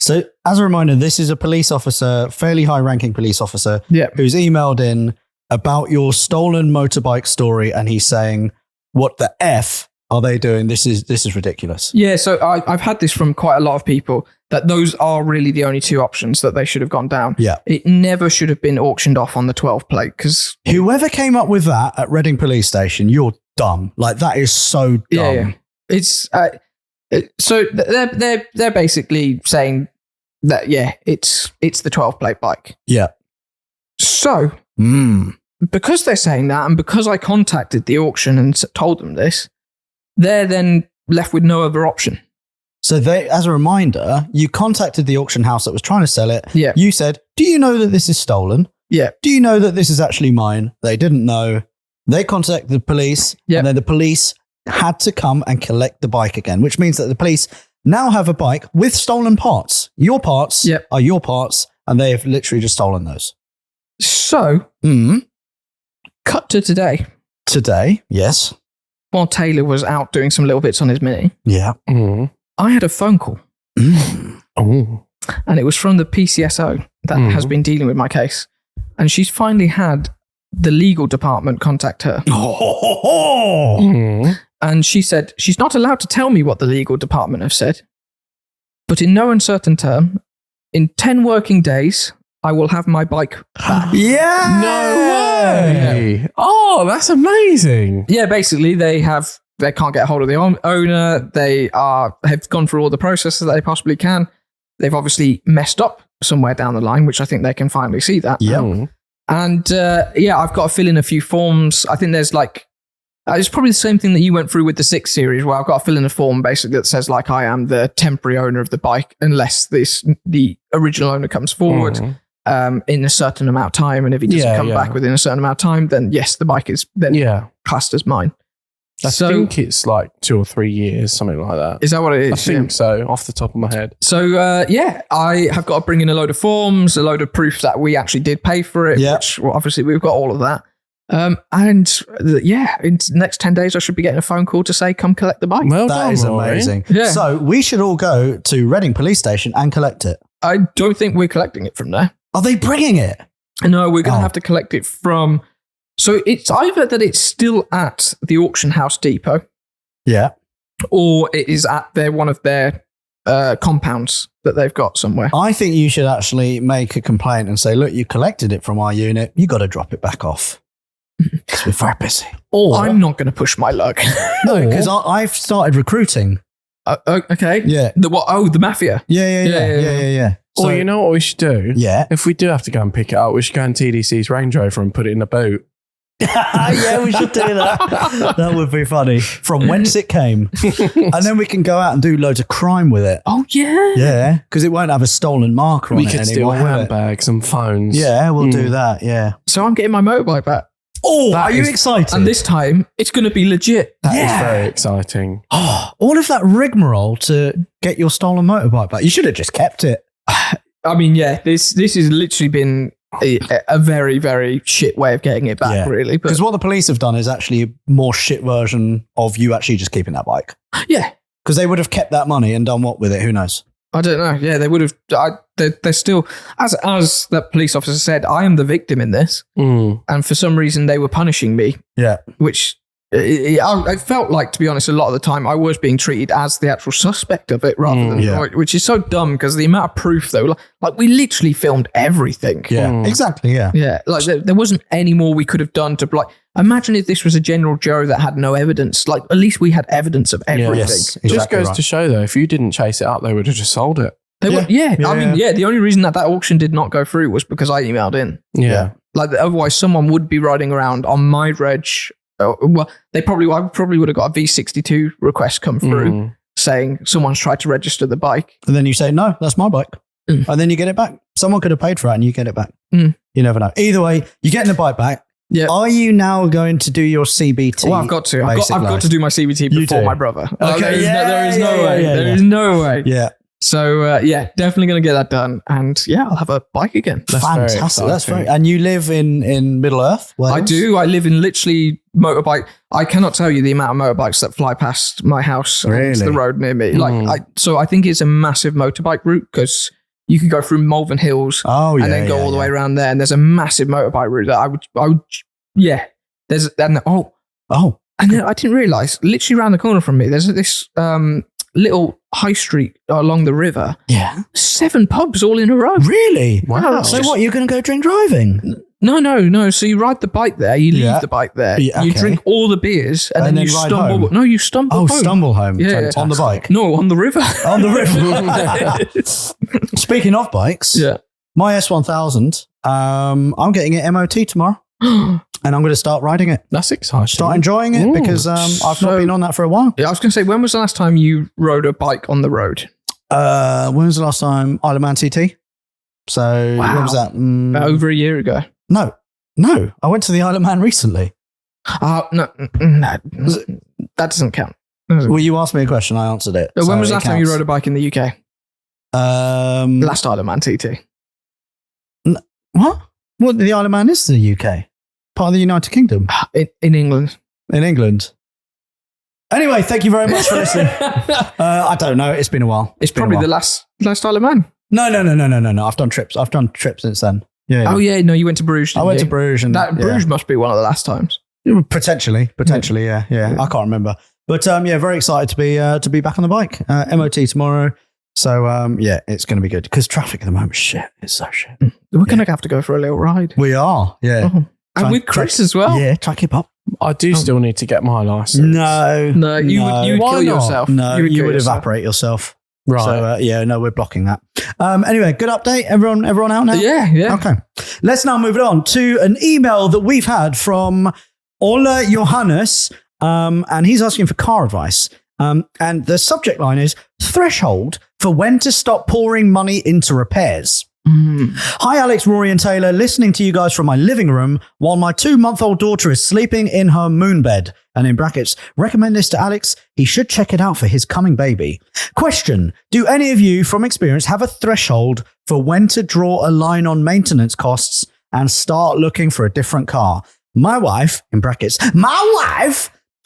So, as a reminder, this is a police officer, fairly high-ranking police officer, who's emailed in about your stolen motorbike story, and he's saying, "What the f are they doing? This is ridiculous." Yeah, so I've had this from quite a lot of people, that those are really the only 2 options that they should have gone down. Yeah. It never should have been auctioned off on the 12 plate, because whoever came up with that at Reading Police Station, you're dumb. Like, that is so dumb. It's So they're basically saying that it's the 12 plate bike. Yeah. So because they're saying that, and because I contacted the auction and told them this, they're then left with no other option. So they, as a reminder, you contacted the auction house that was trying to sell it. Yeah. You said, "Do you know that this is stolen? Yeah. Do you know that this is actually mine?" They didn't know. They contacted the police, Yep. and then the police had to come and collect the bike again, which means that the police now have a bike with stolen parts. Your parts Yep. are your parts, and they have literally just stolen those. So cut to today. Today, yes. While Taylor was out doing some little bits on his Mini, Yeah. I had a phone call, Oh. and it was from the PCSO that has been dealing with my case. And she's finally had the legal department contact her. And she said she's not allowed to tell me what the legal department have said, but in no uncertain term, in 10 working days, I will have my bike back. Yeah. No way. Oh, that's amazing. Yeah, basically they can't get a hold of the owner. They have gone through all the processes that they possibly can. They've obviously messed up somewhere down the line, which I think they can finally see that. Yeah. And I've got to fill in a few forms. I think there's it's probably the same thing that you went through with the 6 Series, where I've got to fill in a form basically that says like I am the temporary owner of the bike unless the original owner comes forward in a certain amount of time. And if he doesn't come back within a certain amount of time, then yes, the bike is then classed as mine. I think it's like 2 or 3 years, something like that. Is that what it is? I think so, off the top of my head. So, I have got to bring in a load of forms, a load of proof that we actually did pay for it, which obviously we've got all of that. In the next 10 days, I should be getting a phone call to say, come collect the bike. Well That done, is Rory. amazing. Yeah. So we should all go to Reading Police Station and collect it. I don't think we're collecting it from there. Are they bringing it? No, we're going to have to collect it from... So it's either that it's still at the auction house depot, Yeah. or it is at one of their compounds that they've got somewhere. I think you should actually make a complaint and say, look, you collected it from our unit. You got to drop it back off. Because we're very busy. Or I'm not going to push my luck. No, because I've started recruiting. Okay. Yeah. The what? Oh, the mafia. Yeah. Or you know what we should do? Yeah. If we do have to go and pick it up, we should go in TDC's Range Rover and put it in a boot. Yeah, we should do that. That would be funny. From whence it came. And then we can go out and do loads of crime with it. Oh, yeah. Yeah, because it won't have a stolen marker on We it could steal anymore. will it? handbags and phones. Yeah, we'll do that. Yeah. So I'm getting my motorbike back. Oh, That are you is- excited? And this time, it's going to be legit. That is Yeah. very exciting. Oh, all of that rigmarole to get your stolen motorbike back. You should have just kept it. I mean, yeah, this has literally been a very, very shit way of getting it back, Yeah. really. But Because what the police have done is actually a more shit version of you actually just keeping that bike. yeah, Because they would have kept that money and done what with it? Who knows? I don't know. Yeah, they would have. They're still, as that police officer said, I am the victim in this, and for some reason they were punishing me. Yeah. Which I felt like, to be honest, a lot of the time I was being treated as the actual suspect of it rather than, which is so dumb because the amount of proof though, like we literally filmed everything. Yeah. Exactly. Yeah. Yeah, like there wasn't any more we could have done to like. Imagine if this was a general Joe that had no evidence. Like at least we had evidence of everything. Yes. Just Exactly goes right. to show though, if you didn't chase it up, they would have just sold it. They were, the only reason that auction did not go through was because I emailed in. Yeah. Like otherwise, someone would be riding around on my reg. Well, I probably would have got a V62 request come through saying someone's tried to register the bike. And then you say, no, that's my bike. And then you get it back. Someone could have paid for it and you get it back. You never know. Either way, you're getting the bike back. Yeah. Are you now going to do your CBT? Well, I've got to. I've basic got life? to do my CBT You before do. my brother. Okay, There is no way. yeah. There is no way. Yeah. So definitely going to get that done, and I'll have a bike again. That's very Fantastic. That's exciting. very. And you live in Middle Earth? Wales? I do. I live in literally motorbike. I cannot tell you the amount of motorbikes that fly past my house and Really? the road near me. So I think it's a massive motorbike route because you could go through Malvern Hills Oh, yeah. and then go all the way around there. And there's a massive motorbike route that I would. There's Oh. and then I didn't realize literally around the corner from me, there's this little high street along the river. Yeah. 7 pubs all in a row. Really? Wow. So what, you're going to go drink driving? No. So you ride the bike there, you leave the bike there, Yeah, you okay. drink all the beers, and then you ride stumble. home. No, you stumble. Oh, home. stumble home. Yeah, Fantastic. On the bike. No, on the river. On the river. Speaking of bikes, Yeah. my S1000, I'm getting it MOT tomorrow. And I'm going to start riding it. That's exciting. Start enjoying it because I've not so- been on that for a while. Yeah, I was going to say, when was the last time you rode a bike on the road? When was the last time Isle of Man TT? So Wow. when was that? About over a year ago. No. I went to the Isle of Man recently. No, that doesn't count. Well, you asked me a question, I answered it. So when so was it the last time you counts. rode a bike in the UK? Last Isle of Man TT. What? Well, the Isle of Man is the UK, part of the United Kingdom, In England. in England. Anyway, thank you very much for listening. I don't know. It's been a while. It's been a probably while. the last Isle of Man. No. I've done trips. I've done trips since then. Yeah. Oh, yeah. No, you went to Bruges. I didn't went you? to Bruges and Bruges must be one of the last times. yeah. Potentially. Yeah. I can't remember. But very excited to be back on the bike. MOT tomorrow. So it's going to be good because traffic at the moment, shit, it's so shit. We're going to have to go for a little ride. We are, yeah. Oh. And with Chris as well. Yeah, try to keep up. I do still need to get my license. No, you would Why kill not? yourself. No, you kill would yourself. evaporate yourself. Right. So we're blocking that. Anyway, good update. Everyone out now? Yeah. Okay. Let's now move it on to an email that we've had from Ola Johannes, and he's asking for car advice. And the subject line is threshold for when to stop pouring money into repairs. Hi, Alex, Rory and Taylor, listening to you guys from my living room while my 2-month-old daughter is sleeping in her moon bed. And in brackets, recommend this to Alex. He should check it out for his coming baby. Question, do any of you from experience have a threshold for when to draw a line on maintenance costs and start looking for a different car? My wife, in brackets,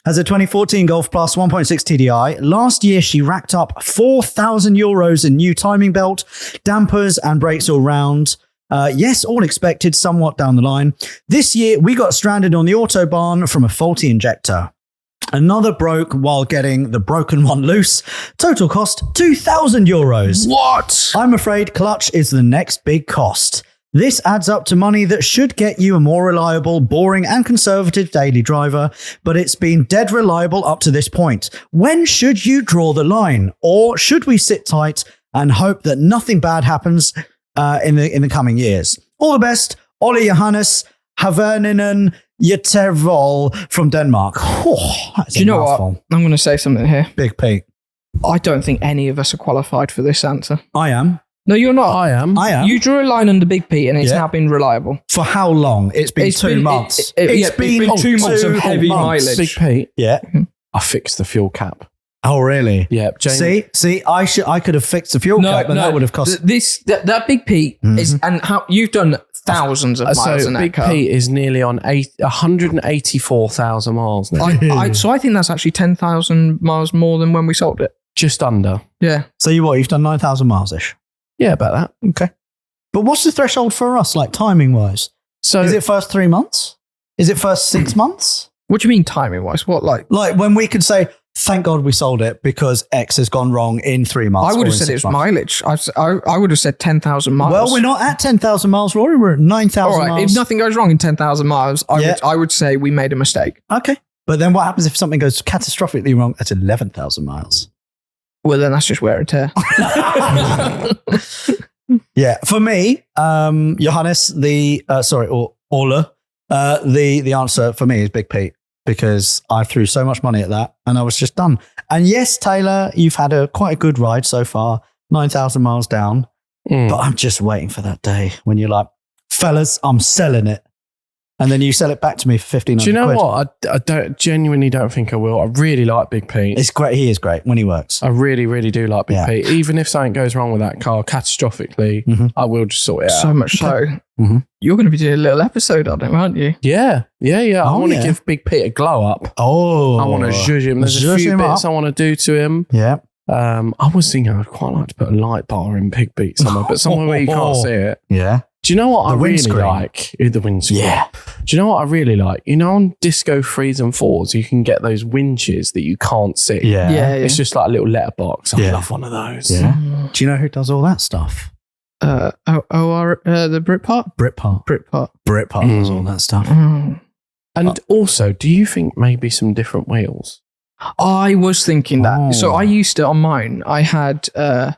has a 2014 Golf Plus 1.6 TDI. Last year, she racked up €4,000 in new timing belt, dampers, and brakes all round. Yes, all expected, somewhat down the line. This year, we got stranded on the Autobahn from a faulty injector. Another broke while getting the broken one loose. Total cost €2,000. What? I'm afraid clutch is the next big cost. This adds up to money that should get you a more reliable, boring and conservative daily driver, but it's been dead reliable up to this point. When should you draw the line? Or should we sit tight and hope that nothing bad happens in the coming years? All the best, Olli Johannes Haverninen Jetervold from Denmark. Do you know what? I'm going to say something here. Big Pete. I don't think any of us are qualified for this answer. I am. No, you're not. I am. You drew a line under Big P and it's Yeah. now been reliable. For how long? It's been 2 months. It's been 2 months of heavy mileage. Big Pete, Yeah. I fixed the fuel cap. Oh, really? Yeah, Jamie. See, I could have fixed the fuel cap, but that would have cost. That Big P is, and how you've done thousands of miles in that Big car. Pete is nearly on 184,000 miles now. So I think that's actually 10,000 miles more than when we sold it. Just under. Yeah. So you've done 9,000 miles ish. Yeah, about that. Okay. But what's the threshold for us, like timing wise? So Is it first 3 months? Is it first 6 months? What do you mean timing wise? What like? Like when we could say, thank God we sold it because X has gone wrong in 3 months. I would or have in said 6 it was months. mileage. I would have said 10,000 miles. Well, we're not at 10,000 miles, Rory. We're at 9,000 All right. miles. If nothing goes wrong in 10,000 miles, I would say we made a mistake. Okay. But then what happens if something goes catastrophically wrong at 11,000 miles? Well, then that's just wear and tear. Yeah, for me, Johannes, Ola, the answer for me is Big Pete because I threw so much money at that and I was just done. And yes, Taylor, you've had quite a good ride so far, 9,000 miles down, but I'm just waiting for that day when you're like, fellas, I'm selling it. And then you sell it back to me for 1,500 do you know quid. what? I genuinely don't think I will. I really like Big Pete. It's great. He is great when he works. I really, really do like Big Yeah. Pete. Even if something goes wrong with that car catastrophically, I will just sort it out. So much so, you're going to be doing a little episode on it, aren't you? Yeah. I Oh, want to yeah. give Big Pete a glow up. Oh. I want to zhuzh him. There's a Zhuzh few him bits up. I want to do to him. Yeah. I was thinking I'd quite like to put a light bar in Big Pete somewhere, but somewhere where you can't see it. Yeah. Do you know what I really windscreen. like? The windscreen. Yeah. Do you know what I really like? You know, on Disco 3s and 4s, you can get those winches that you can't see. Yeah. Yeah. It's just like a little letterbox. I Yeah. love one of those. Yeah. Do you know who does all that stuff? the Britpart? Britpart was all that stuff. And also, do you think maybe some different wheels? I was thinking that. Oh. So I used to, on mine, I had, I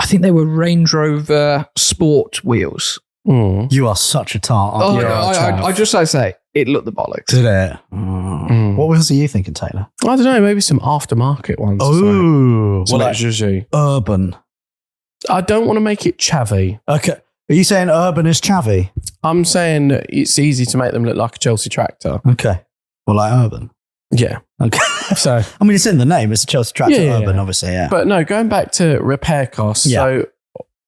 think they were Range Rover Sport wheels. You are such a tart. Oh, You're a chav. I just like to say, it looked the bollocks. Did it? What wheels are you thinking, Taylor? I don't know, maybe some aftermarket ones. Oh, Some well, zhuzh. urban. I don't want to make it chavvy. Okay. Are you saying urban is chavvy? I'm saying it's easy to make them look like a Chelsea tractor. Okay. Well, like urban. Yeah. Okay. So, I mean, it's in the name. It's a Chelsea tractor Yeah. urban, obviously, yeah. but no, going back to repair costs. Yeah. So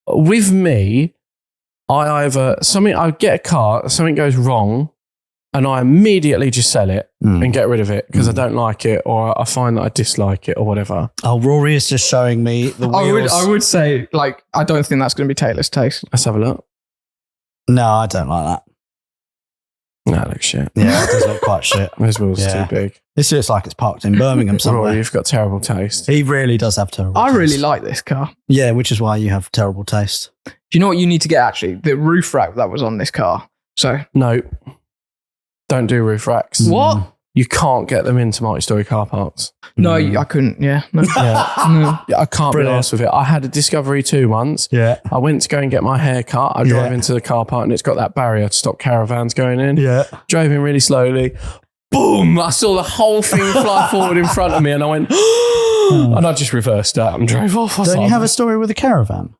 with me, I get a car, something goes wrong, and I immediately just sell it and get rid of it because I don't like it or I find that I dislike it or whatever. Oh, Rory is just showing me the wheels. I would say, like, I don't think that's going to be Taylor's taste. Let's have a look. No, I don't like that. That looks shit. Yeah, it does look quite shit. Those wheels Yeah. are too big. This looks like it's parked in Birmingham Rory, somewhere. you've got terrible taste. He really does have terrible I taste. really like this car. Yeah, which is why you have terrible taste. Do you know what you need to get, actually? The roof rack that was on this car. So, No. Don't do roof racks. what? You can't get them into multi-story car parks. No, I couldn't. Yeah. No. Yeah. No. I can't Brilliant. be arsed with it. I had a Discovery 2 once. Yeah. I went to go and get my hair cut. I drive into the car park and it's got that barrier to stop caravans going in. Yeah. Drove in really slowly. Boom! I saw the whole thing fly forward in front of me and I went, and I just reversed out and drove off. I was Don't you like, have a story with a caravan?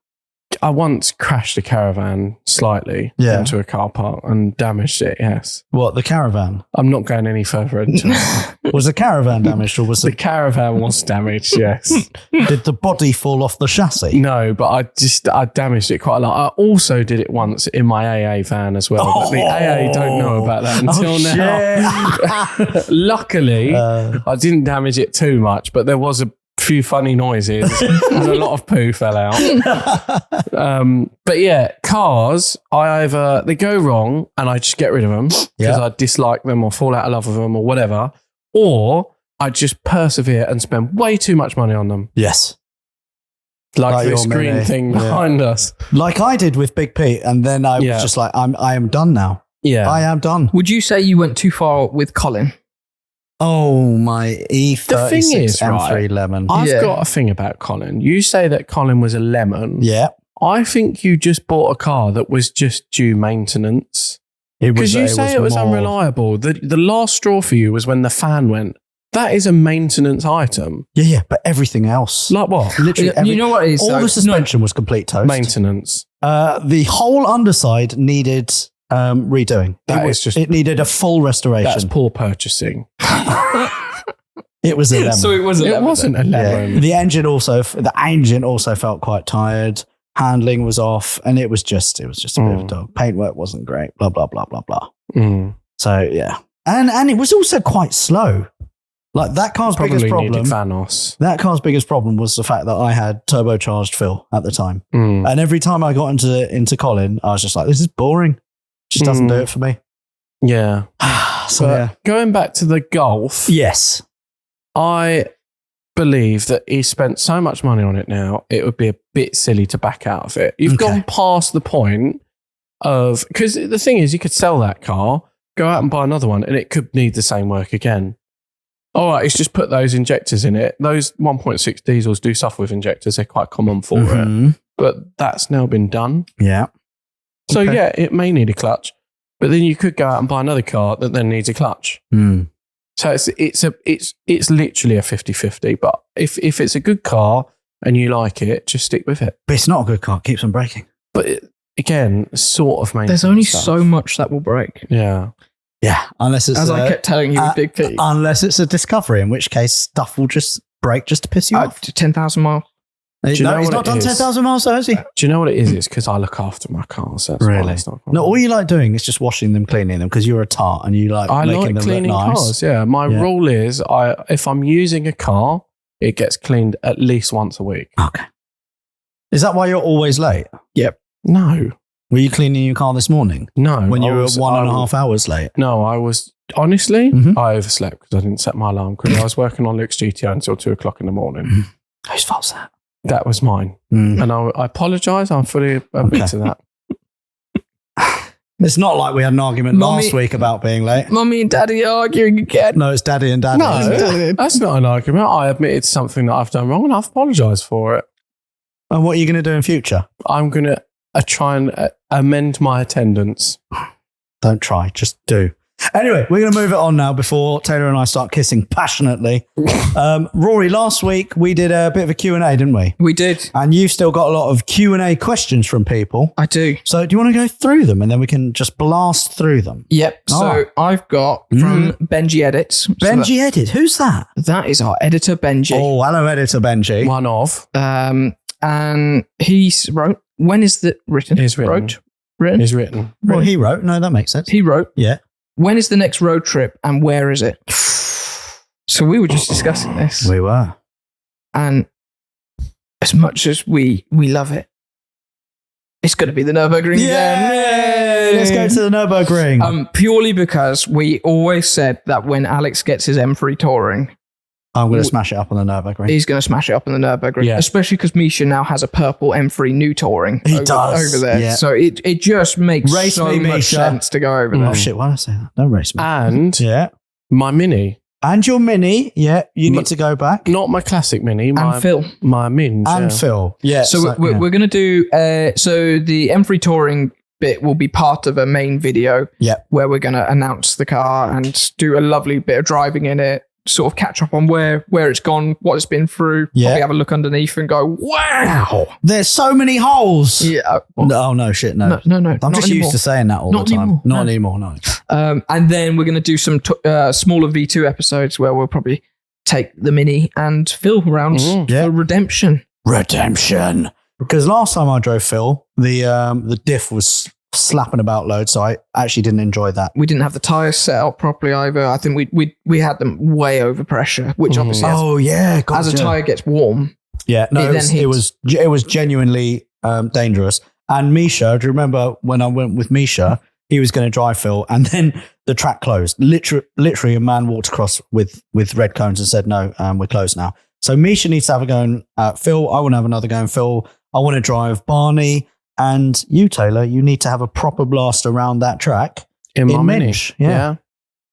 I once crashed a caravan slightly into a car park and damaged it, yes. What, the caravan? I'm not going any further into it. Was the caravan damaged or was The caravan was damaged, yes. did the body fall off the chassis? No, but I damaged it quite a lot. I also did it once in my AA van as well. But the AA don't know about that until now. Luckily, I didn't damage it too much, but there was a few funny noises and a lot of poo fell out. But yeah, cars, they go wrong and I just get rid of them because I dislike them or fall out of love with them or whatever, or I just persevere and spend way too much money on them. Yes. Like this your green Mini. thing behind us. Like I did with Big Pete, and then I was just like, I am done now. Yeah. I am done. Would you say you went too far with Colin? Oh, my E36 The thing is, M3 right, Lemon. I've got a thing about Colin. You say that Colin was a lemon. Yeah. I think you just bought a car that was just due maintenance. Because you say it was more- unreliable. The last straw for you was when the fan went. That is a maintenance item. Yeah, but everything else. Like what? Literally, You know what it is? all though? the suspension was complete toast. Maintenance. The whole underside needed redoing. It needed a full restoration. That's poor purchasing. It was a lemon. So it was a It lemon. wasn't a lemon. Yeah. The engine also felt quite tired. Handling was off, and it was just a bit of a dog. Paintwork wasn't great. Blah blah blah blah blah. Mm. So yeah, and it was also quite slow. Like that car's biggest Probably problem. needed Vanos. That car's biggest problem was the fact that I had turbocharged Phil at the time, Mm. and every time I got into Colin, I was just like, "This is boring. Just doesn't do it for me." Yeah. So But yeah, going back to the Golf, yes, I believe that he spent so much money on it now, it would be a bit silly to back out of it. You've Okay. gone past the point of, because the thing is, you could sell that car, go out and buy another one, and it could need the same work again. All right, it's just put those injectors in it. Those 1.6 diesels do suffer with injectors. They're quite common for it. Mhm. But that's now been done. Yeah. So Okay. yeah, it may need a clutch, but then you could go out and buy another car that then needs a clutch. Mm. So it's literally a 50-50. But if it's a good car and you like it, just stick with it. But it's not a good car. It keeps on breaking. But again, sort of maintenance. There's only stuff. so much that will break. Yeah. Yeah, unless it's As I kept telling you with Big P. unless it's a Discovery, in which case stuff will just break just to piss you off. 10,000 miles. you know No, he's what not it done is? 10,000 miles, though, has he? Do you know what it is? It's because I look after my cars. That's why Really? it's not No, all you like doing is just washing them, cleaning them, because you're a tart and you like I making like them cleaning look nice. cars. Yeah. My rule is if I'm using a car, it gets cleaned at least once a week. Okay. Is that why you're always late? No. Were you cleaning your car this morning No. when you I were was- 1.5 hours late? No, I was honestly, Mhm. I overslept because I didn't set my alarm because I was working on Luke's GTO until 2 o'clock in the morning. Whose fault's that? That was mine. And I apologise. I'm fully admit to that. It's not like we had an argument Mummy- last week about being late. Mummy and Daddy are arguing again. No, it's Daddy and Daddy. No, isn't it? that's not an argument. I admitted something that I've done wrong and I've apologised for it. And what are you going to do in future? I'm going to try and amend my attendance. Don't try, just do. Anyway, we're going to move it on now before Taylor and I start kissing passionately. Rory, last week we did a bit of a Q&A, didn't we? We did. And you've still got a lot of Q&A questions from people. I do. So do you want to go through them and then we can just blast through them? Yep. So Alright. I've got from Benji Edits. So Benji Edit, who's that? that is our editor, Benji. Oh, hello, editor Benji. One of And he wrote, when is the written? Is written. Written? is written. Well, he wrote. No, that makes sense. He wrote, Yeah. when is the next road trip and where is it? So we were just discussing this. We were. And as much as we love it, it's going to be the Nürburgring Yay! Let's go to the Nürburgring. Purely because we always said that when Alex gets his M3 touring, I'm going to smash it up on the Nürburgring. he's going to smash it up in the Nürburgring. Yeah. Especially because Misha now has a purple M3 new touring He does, over there. yeah. So it just makes Race so me, much Misha. sense to go over Oh, there. shit, why did I say that? Don't race me. And Yeah. my Mini. And your Mini, yeah, you need to go back. Not my classic Mini. My, And Phil. My Minge. And yeah. Phil. Yeah. So we're going to do, so the M3 touring bit will be part of a main video Yep. where we're going to announce the car and do a lovely bit of driving in it, sort of catch up on where it's gone, what it's been through, Yeah. probably have a look underneath and go, wow. There's so many holes. Yeah. No, no, shit, no. No. I'm not just anymore. used to saying that all Not the time. anymore, Not no. anymore, no. And then we're going to do some smaller V2 episodes where we'll probably take the Mini and Phil around Yeah. for redemption. Redemption. Because last time I drove Phil, the diff was slapping about loads, so I actually didn't enjoy that. We didn't have the tyres set up properly either. I think we had them way over pressure, which obviously Oh yeah, God, as a yeah. tyre gets warm. Yeah, no, it then it was genuinely dangerous. And Misha, do you remember when I went with Misha? He was going to drive Phil, and then the track closed. Literally, a man walked across with red cones and said, "No, we're closed now." So Misha needs to have a go at Phil. I want to have another go at Phil. I want to drive Barney, and you, Taylor. You need to have a proper blast around that track in my Mini. Minch. Yeah.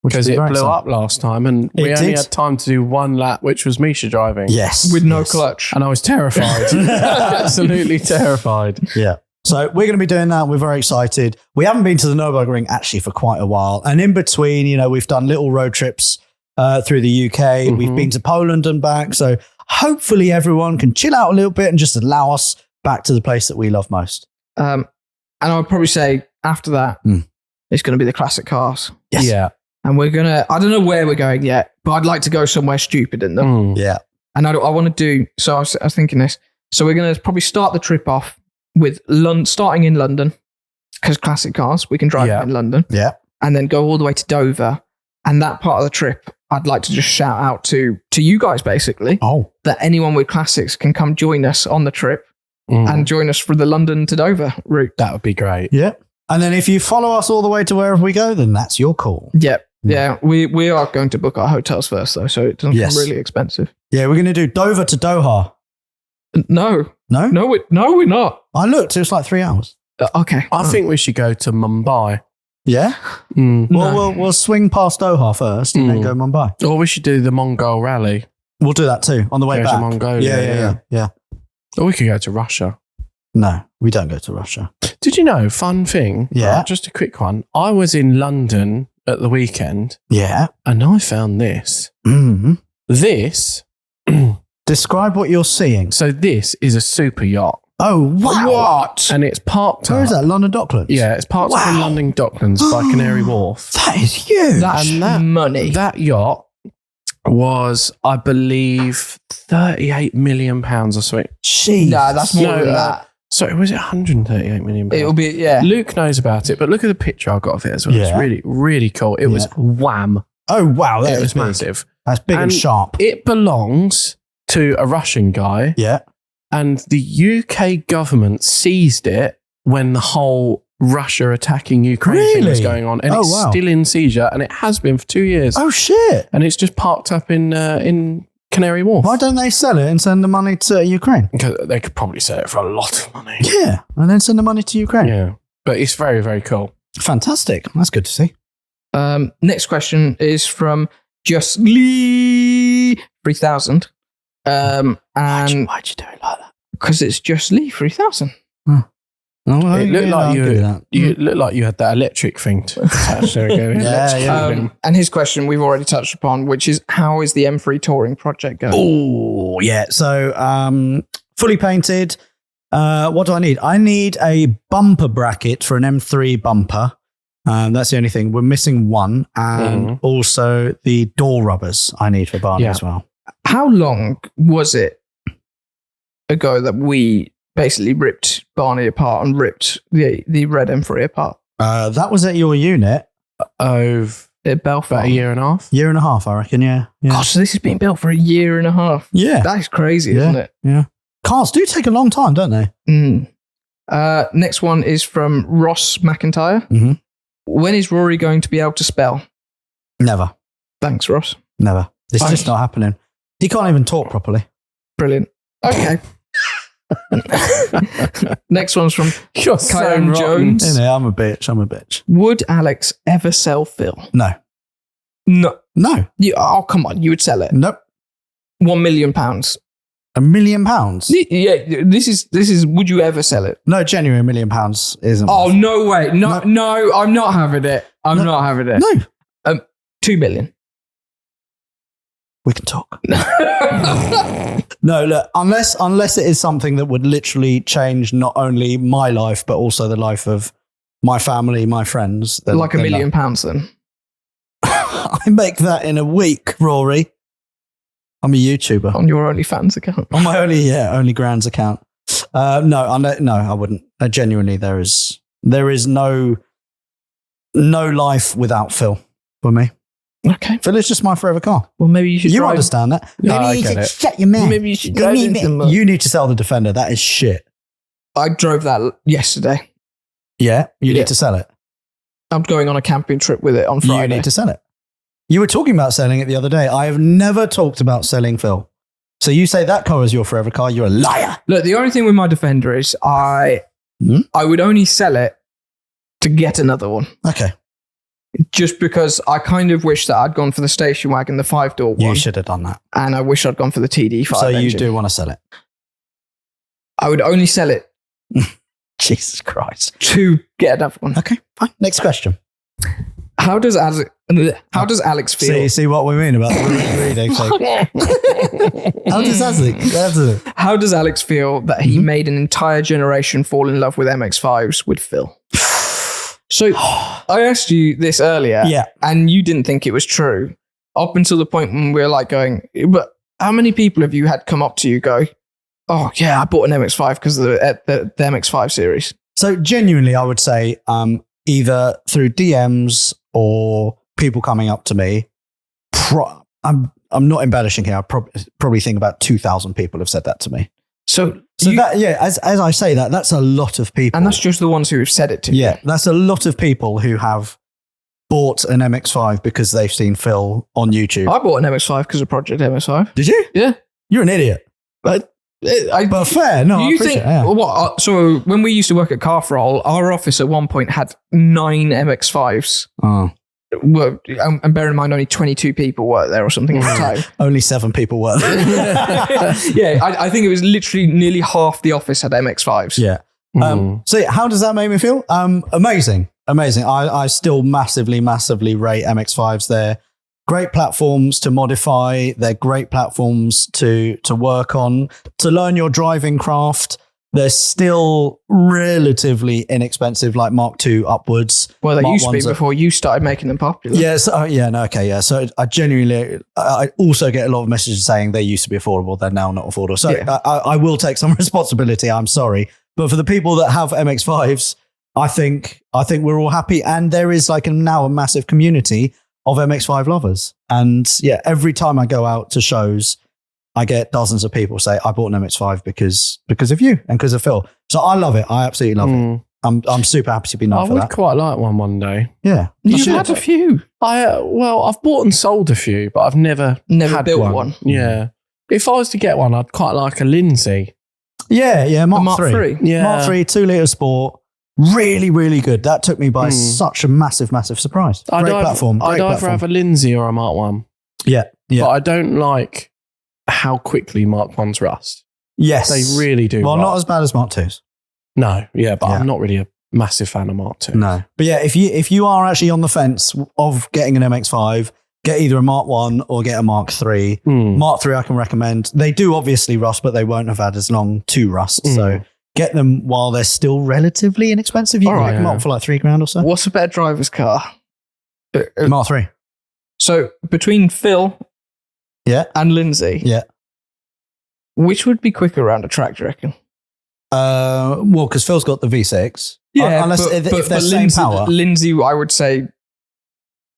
Which Because would be it very blew exciting. up last time and we It only did. had time to do one lap, which was Misha driving. Yes, With no yes. clutch. And I was terrified. Absolutely terrified. Yeah. So we're going to be doing that. We're very excited. We haven't been to the Nürburgring actually for quite a while. And in between, we've done little road trips through the UK. We've been to Poland and back. So hopefully everyone can chill out a little bit and just allow us back to the place that we love most. And I would probably say after that, it's going to be the classic cars. Yes. Yeah. And we're going to, I don't know where we're going yet, but I'd like to go somewhere stupid in them. Mm. Yeah. And I want to do, so I was thinking this. So we're going to probably start the trip off with starting in London, because classic cars, we can drive Yeah. them in London. Yeah. And then go all the way to Dover. And that part of the trip, I'd like to just shout out to you guys, basically, Oh, that anyone with classics can come join us on the trip Mm. and join us for the London to Dover route. That would be great. yeah. And then if you follow us all the way to wherever we go, then that's your call. Yep. Yeah, we are going to book our hotels first, though, so it doesn't Yes. become really expensive. Yeah, we're going to do Dover to Doha. No, No? we're not. I looked. It was like 3 hours. Okay. I think we should go to Mumbai. Yeah? Mm. Well, No. we'll swing past Doha first and then go Mumbai. Or we should do the Mongol rally. We'll do that too on the way Go to back. Mongolia, Yeah. Or we could go to Russia. No, we don't go to Russia. Did you know, fun thing? Yeah. Just a quick one. I was in London at the weekend Yeah. and I found this. Mm-hmm. This, Describe what you're seeing. so this is a super yacht. Oh, wow. What? And it's parked Where up. is that? London Docklands? Yeah, it's parked up in Wow. London Docklands by Canary Wharf. That is huge. That's And that- money. That yacht was, I believe, £38 million or something. Jeez. No, that's more No, than that. Sorry, was it £138 million? It'll be, yeah. Luke knows about it, but look at the picture I got of it as well. Yeah. It's really, really cool. It was wham. Oh, wow. That It is was big. massive. That's big and And sharp. It belongs to a Russian guy, Yeah. and the UK government seized it when the whole Russia attacking Ukraine thing was Really? going on, and Oh, it's wow. still in seizure, and it has been for 2 years. Oh, shit. And it's just parked up in Canary Wharf. Why don't they sell it and send the money to Ukraine? Because they could probably sell it for a lot of money. Yeah, and then send the money to Ukraine. Yeah. But it's very, very cool. Fantastic. That's good to see. Next question is from Just Lee 3000. And Why'd you do it like that? because it's Just Lee 3000. Oh, It looked like I'll you- do that. You look like you had that electric thing to attach. There we go. Yeah. And his question we've already touched upon, which is how is the M3 touring project going? Oh, yeah. So, fully painted. What do I need? I need a bumper bracket for an M3 bumper. That's the only thing. We're missing one. And also the door rubbers I need for Barney as well. How long was it ago that we basically ripped Barney apart and ripped the red M3 apart? That was at your unit. Of At Belfast. about a year and a half. Year and a half, I reckon. Yeah. Gosh, so this has been built for a year and a half. Yeah. That is crazy, isn't it? Yeah. Cars do take a long time, don't they? Next one is from Ross McIntyre. Mhm. When is Rory going to be able to spell? Never. Thanks, Ross. Never. It's just not happening. He can't even talk properly. Brilliant. Okay. Next one's from You're so Kyron rotten. Jones. I'm a bitch. Would Alex ever sell Phil? No. No. No. Oh, come on. You would sell it. Nope. £1 million. £1 million? Yeah, this is. Would you ever sell it? No, genuine £1 million isn't. Oh, worth it. no way. No, I'm not having it. I'm not having it. No. 2 million. We can talk. No, look, unless it is something that would literally change not only my life, but also the life of my family, my friends. Then, Like £1 million then. I make that in a week, Rory. I'm a YouTuber. On your OnlyFans account. On my only Grands account. No, I wouldn't. Genuinely, there is no life without Phil for me. Okay. Phil is just my forever car. Well, maybe you should You drive. understand that? No, Maybe I you get should it. shut your mouth. Maybe you should drive into them. You need to sell the Defender. That is shit. I drove that yesterday. Yeah, you Yeah. need to sell it. I'm going on a camping trip with it on Friday. You need to sell it. You were talking about selling it the other day. I have never talked about selling Phil. So you say that car is your forever car. You're a liar. Look, the only thing with my Defender is I would only sell it to get another one. Okay. Just because I kind of wish that I'd gone for the station wagon, the 5-door one. You should have done that. And I wish I'd gone for the TD5 So you engine. do want to sell it. I would only sell it Jesus Christ. to get another one. Okay, fine. Next question. How does Alex feel? See what we mean about the reading. How does Alex? How does Alex feel that he made an entire generation fall in love with MX-5s with Phil? So I asked you this earlier, Yeah. and you didn't think it was true up until the point when we were like going, but how many people have you had come up to you go, oh yeah, I bought an MX-5 because of the MX-5 series? So genuinely, I would say either through DMs or people coming up to me. I'm not embellishing here. I probably think about 2,000 people have said that to me. So that, yeah, as I say that, that's a lot of people. and that's just the ones who have said it to you. Yeah, that's a lot of people who have bought an MX-5 because they've seen Phil on YouTube. I bought an MX-5 because of Project MX-5. Did you? Yeah. You're an idiot. But But fair, no, I you appreciate think it, yeah. what? So when we used to work at Carfrol, our office at one point had 9 MX-5s. Oh. Well, and bear in mind, only 22 people worked there or something at the time. Only 7 people were there. Yeah, I think it was literally nearly half the office had MX-5s. Yeah. So yeah, how does that make me feel? Amazing. I still massively rate MX-5s. They're great platforms to modify. They're great platforms to work on, to learn your driving craft. They're still relatively inexpensive, like Mark II upwards. Well, they Mark used to be 1s are- before you started making them popular. Yes. Yeah. So I genuinely, I also get a lot of messages saying they used to be affordable. They're now not affordable. So Yeah. I will take some responsibility. I'm sorry. But for the people that have MX-5s, I think we're all happy. And there is now a massive community of MX-5 lovers. And yeah, every time I go out to shows, I get dozens of people say, I bought an MX-5 because of you and because of Phil. So I love it. I absolutely love it. I'm super happy to be known I for would that. quite like one day. Yeah. You've had a few. I've bought and sold a few, but I've never Never had built one. Yeah. If I was to get one, I'd quite like a Lindsay. Yeah, Mark 3. 3. Yeah. Mark 3, 2-litre sport. Really, really good. That took me by such a massive, massive surprise. Great platform. I'd either have a Lindsay or a Mark 1. Yeah. But I don't like how quickly Mark 1s rust. Yes. They really do. Well, rust. not as bad as Mark 2s. No, but I'm not really a massive fan of Mark 2. No. But yeah, if you are actually on the fence of getting an MX-5, get either a Mark 1 or get a Mark 3. Mark 3 I can recommend. They do obviously rust, but they won't have had as long to rust. So get them while they're still relatively inexpensive. You can pick them up for like $3,000 or so. What's a better driver's car? Mark 3. So between Phil and Lindsay, which would be quicker around a track, do you reckon? Well, because Phil's got the V6. Unless if they're same power. Lindsay, I would say,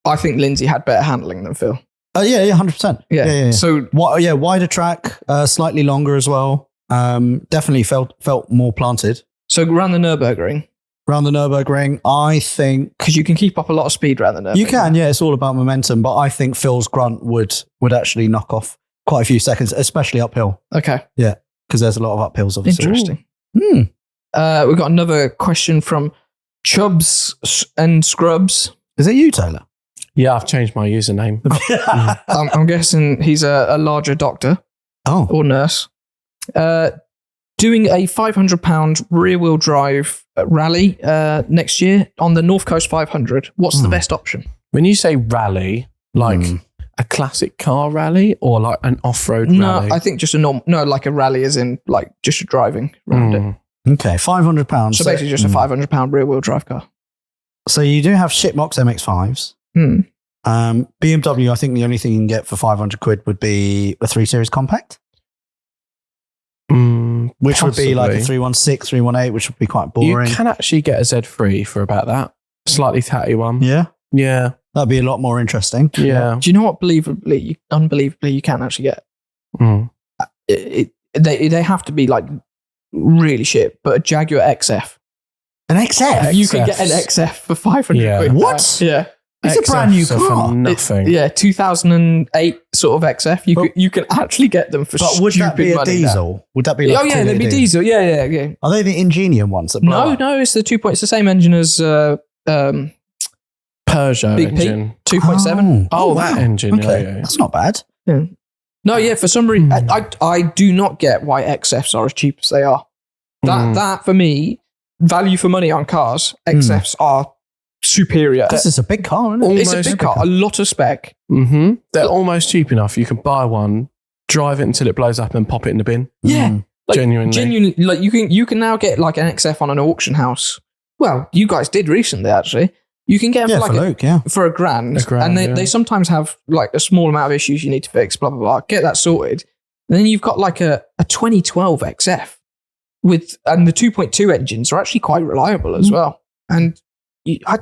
I think Lindsay had better handling than Phil. Yeah, 100%. Yeah. So wider track, slightly longer as well. Definitely felt more planted. So around the Nürburgring. Around the Nürburgring, I think... Because you can keep up a lot of speed around the Nürburgring. You can, yeah. It's all about momentum. But I think Phil's grunt would actually knock off quite a few seconds, especially uphill. Okay. Yeah, because there's a lot of uphills, obviously. Interesting. We've got another question from Chubbs and Scrubs. Is it you, Taylor? Yeah, I've changed my username. I'm guessing he's a larger doctor or nurse. Doing a £500 rear-wheel drive rally next year on the North Coast 500. What's the best option? When you say rally, like a classic car rally or like an off-road rally? No, I think just a normal... No, like a rally as in like just driving around it. Okay, £500. So basically just a £500 rear-wheel drive car. So you do have shitbox MX-5s. BMW, I think the only thing you can get for 500 quid would be a 3 Series compact. Which would be like a 316, 318, which would be quite boring. You can actually get a Z3 for about that. Slightly tatty one. Yeah? Yeah. That'd be a lot more interesting. Yeah. Do you know what unbelievably you can actually get? They have to be like really shit, but a Jaguar XF. An XF? You can get an XF for 500 quid. What? Yeah. It's a brand new car. For nothing. 2008 sort of XF. You can actually get them for but stupid would that be a money diesel? now. Would that be like they'd be diesel. Yeah. Are they the Ingenium ones that blow up? No, it's the 2. It's the same engine as Peugeot Big P, engine. 2.7. Oh, that engine. Okay. Yeah. That's not bad. Yeah. No, for some reason, I do not get why XFs are as cheap as they are. That for me, value for money on cars, XFs are superior. Because it's a big car, isn't it? It's a big car, a lot of spec. They're almost cheap enough. You can buy one, drive it until it blows up and pop it in the bin. Yeah. Like, genuinely. Like you can now get like an XF on an auction house. Well, you guys did recently, actually. You can get them for a grand. And they sometimes have like a small amount of issues you need to fix, blah, blah, blah. Get that sorted. And then you've got like a 2012 XF and the 2.2 engines are actually quite reliable as well. And I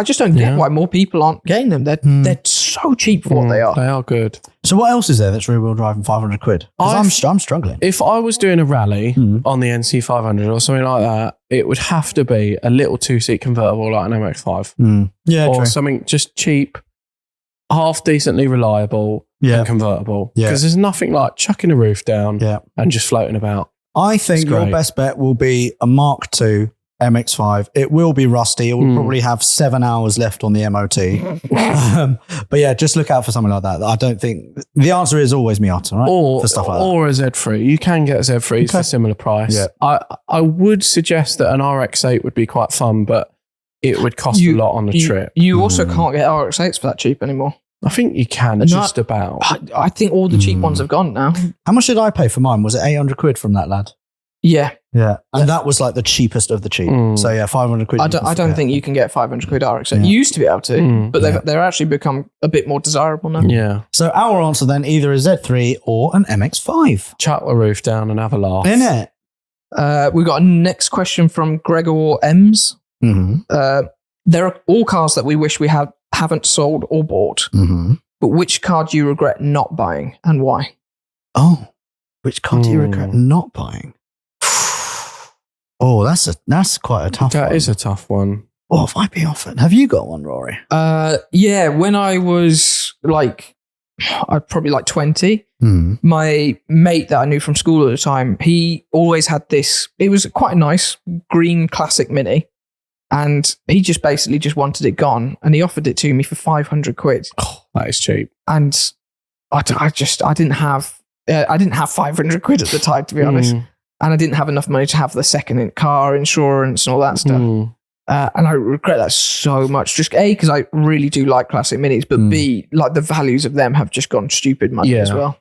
just don't get why more people aren't getting them. They're so cheap for what they are. They are good. So what else is there that's rear-wheel drive and 500 quid? Because I'm struggling. If I was doing a rally on the NC500 or something like that, it would have to be a little 2-seat convertible like an MX-5. Yeah, or true. something just cheap, half decently reliable and convertible. Because there's nothing like chucking a roof down and just floating about. I think your best bet will be a Mark II MX-5. It will be rusty. It will probably have 7 hours left on the MOT. But yeah, just look out for something like that. I don't think... The answer is always Miata, right? For stuff like that. Or a Z3. You can get Z3s for a similar price. Yeah. I would suggest that an RX-8 would be quite fun, but it would cost a lot on the trip. You also can't get RX-8s for that cheap anymore. I think you can, just about. I think all the cheap ones have gone now. How much did I pay for mine? Was it 800 quid from that lad? Yeah. And that was like the cheapest of the cheap. So yeah, 500 quid. I don't think you can get 500 quid RX. You used to be able to, but they're actually become a bit more desirable now. Yeah. So our answer then, either a Z3 or an MX-5. Chuck the roof down and have a laugh. Innit? We've got a next question from Gregor Ems. There are all cars that we wish we haven't sold or bought. But which car do you regret not buying and why? Oh, which car do you regret not buying? Oh, that's quite a tough one. That is a tough one. What have I been offered? Have you got one, Rory? Yeah, when I was like, I'd probably like 20, My mate that I knew from school at the time, he always had this. It was quite a nice green classic Mini, and he just basically just wanted it gone, and he offered it to me for 500 quid. Oh, that is cheap. And I didn't have 500 quid at the time, to be honest, and I didn't have enough money to have the second car insurance and all that stuff. And I regret that so much. Just A, because I really do like classic Minis, but B, like the values of them have just gone stupid money as well.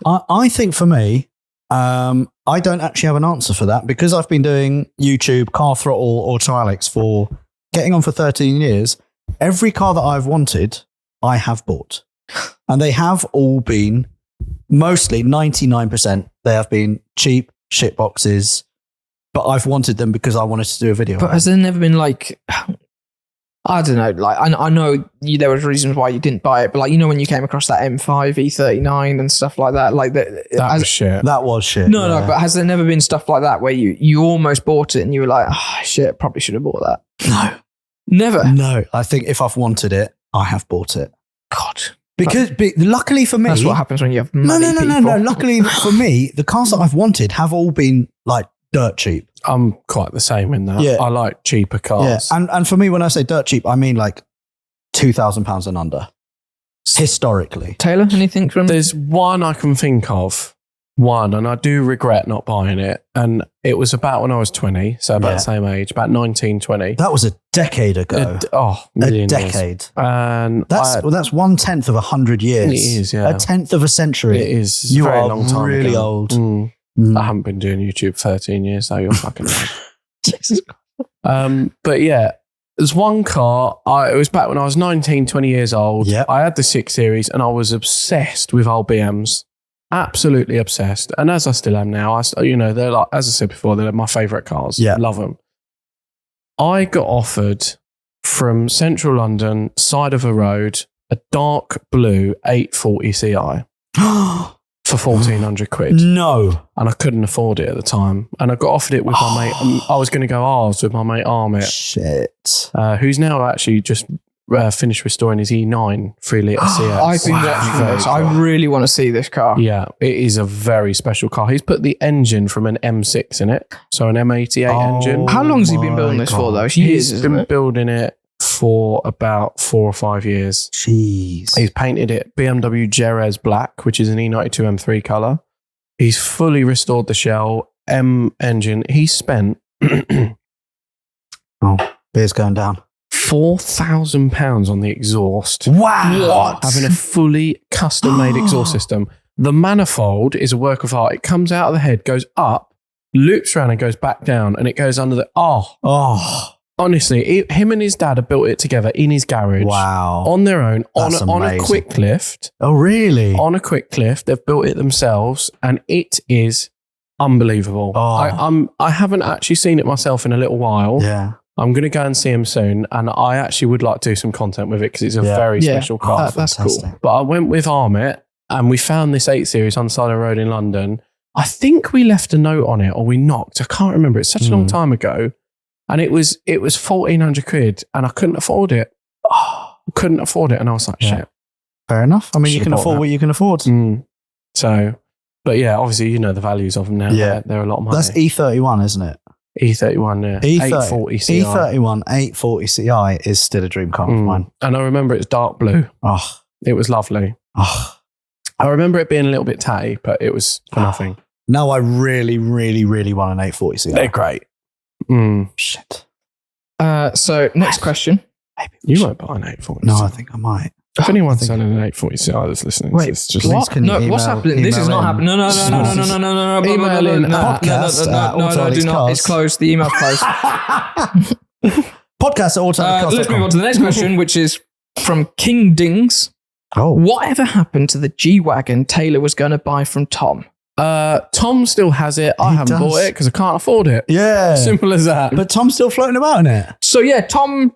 I think for me, I don't actually have an answer for that because I've been doing YouTube, Car Throttle, or Autoalex for getting on for 13 years. Every car that I've wanted, I have bought. And they have all been, mostly 99%, they have been cheap shit boxes, but I've wanted them because I wanted to do a video. But has there never been like, I don't know, like I know there was reasons why you didn't buy it, but like, you know, when you came across that M5 E39 and stuff like that, like that was shit. That was shit. No, but has there never been stuff like that where you almost bought it and you were like, oh shit, probably should have bought that? No. Never? No. I think if I've wanted it, I have bought it. God. Because luckily for me... That's what happens when you have money. No. Luckily for me, the cars that I've wanted have all been like dirt cheap. I'm quite the same in that. Yeah. I like cheaper cars. Yeah. And for me, when I say dirt cheap, I mean like £2,000 and under. Historically. Taylor, anything from... There's one I can think of. One, and I do regret not buying it. And it was about when I was 20, so about the same age, about 19, 20. That was a decade ago. Million a decade. Years. And that's 1/10 of 100 years. It is, yeah. 1/10 of a century. It is. It's You a very are long time really ago. old. I haven't been doing YouTube 13 years, so you're fucking right. Jesus. But yeah, there's one car. It was back when I was 19, 20 years old. Yep. I had the 6 Series and I was obsessed with old BMs. Absolutely obsessed. And as I still am now, they're like, as I said before, they're my favourite cars. Yeah. Love them. I got offered from central London, side of a road, a dark blue 840 Ci for 1,400 quid. No. And I couldn't afford it at the time. And I got offered it with my mate. I was going to go halves with my mate Armit, Shit. who's now actually just finished restoring his E9 3-litre CX. I've been watching this. I really want to see this car. Yeah, it is a very special car. He's put the engine from an M6 in it, so an M88 engine. How long has he been building this for, though? He's been building it for about 4 or 5 years. Jeez. He's painted it BMW Jerez black, which is an E92 M3 colour. He's fully restored the shell, M engine. He spent beer's going down. £4,000 on the exhaust. Wow. Having a fully custom-made exhaust system. The manifold is a work of art. It comes out of the head, goes up, loops around and goes back down, and it goes under the... Honestly, him and his dad have built it together in his garage. Wow. On their own, on a amazing. quick lift. Oh, really? On a quick lift. They've built it themselves, and it is unbelievable. I haven't actually seen it myself in a little while. Yeah. I'm going to go and see him soon, and I actually would like to do some content with it because it's a very special car. That's cool. But I went with Armit, and we found this 8 Series on the side of the road in London. I think we left a note on it, or we knocked. I can't remember. It's such a long time ago. And it was 1,400 quid, and I couldn't afford it. Couldn't afford it, and I was like, shit. Fair enough. I mean, you can afford what you can afford. So, but yeah, obviously, you know the values of them now. Yeah. They're a lot of money. That's E31, isn't it? E31, yeah. 840 Ci. E31 840 Ci is still a dream car of mine. And I remember it was dark blue. Oh. It was lovely. Oh. I remember it being a little bit tatty, but it was for nothing. No, I really, really, really want an 840 Ci. They're great. Shit. So, next question. Maybe you won't buy an 840 No, Ci. I think I might. If anyone's selling an 840 Ci that's listening, wait, it's just what? No, what's happening? This is not happening. No. Email in podcast No, do not. It's closed. The email's closed. Podcast at Autoalex. Let's move on to the next question, which is from King Dings. Whatever happened to the G-Wagon Taylor was going to buy from Tom? Tom still has it. I haven't bought it because I can't afford it. Yeah. Simple as that. But Tom's still floating about in it. So yeah, Tom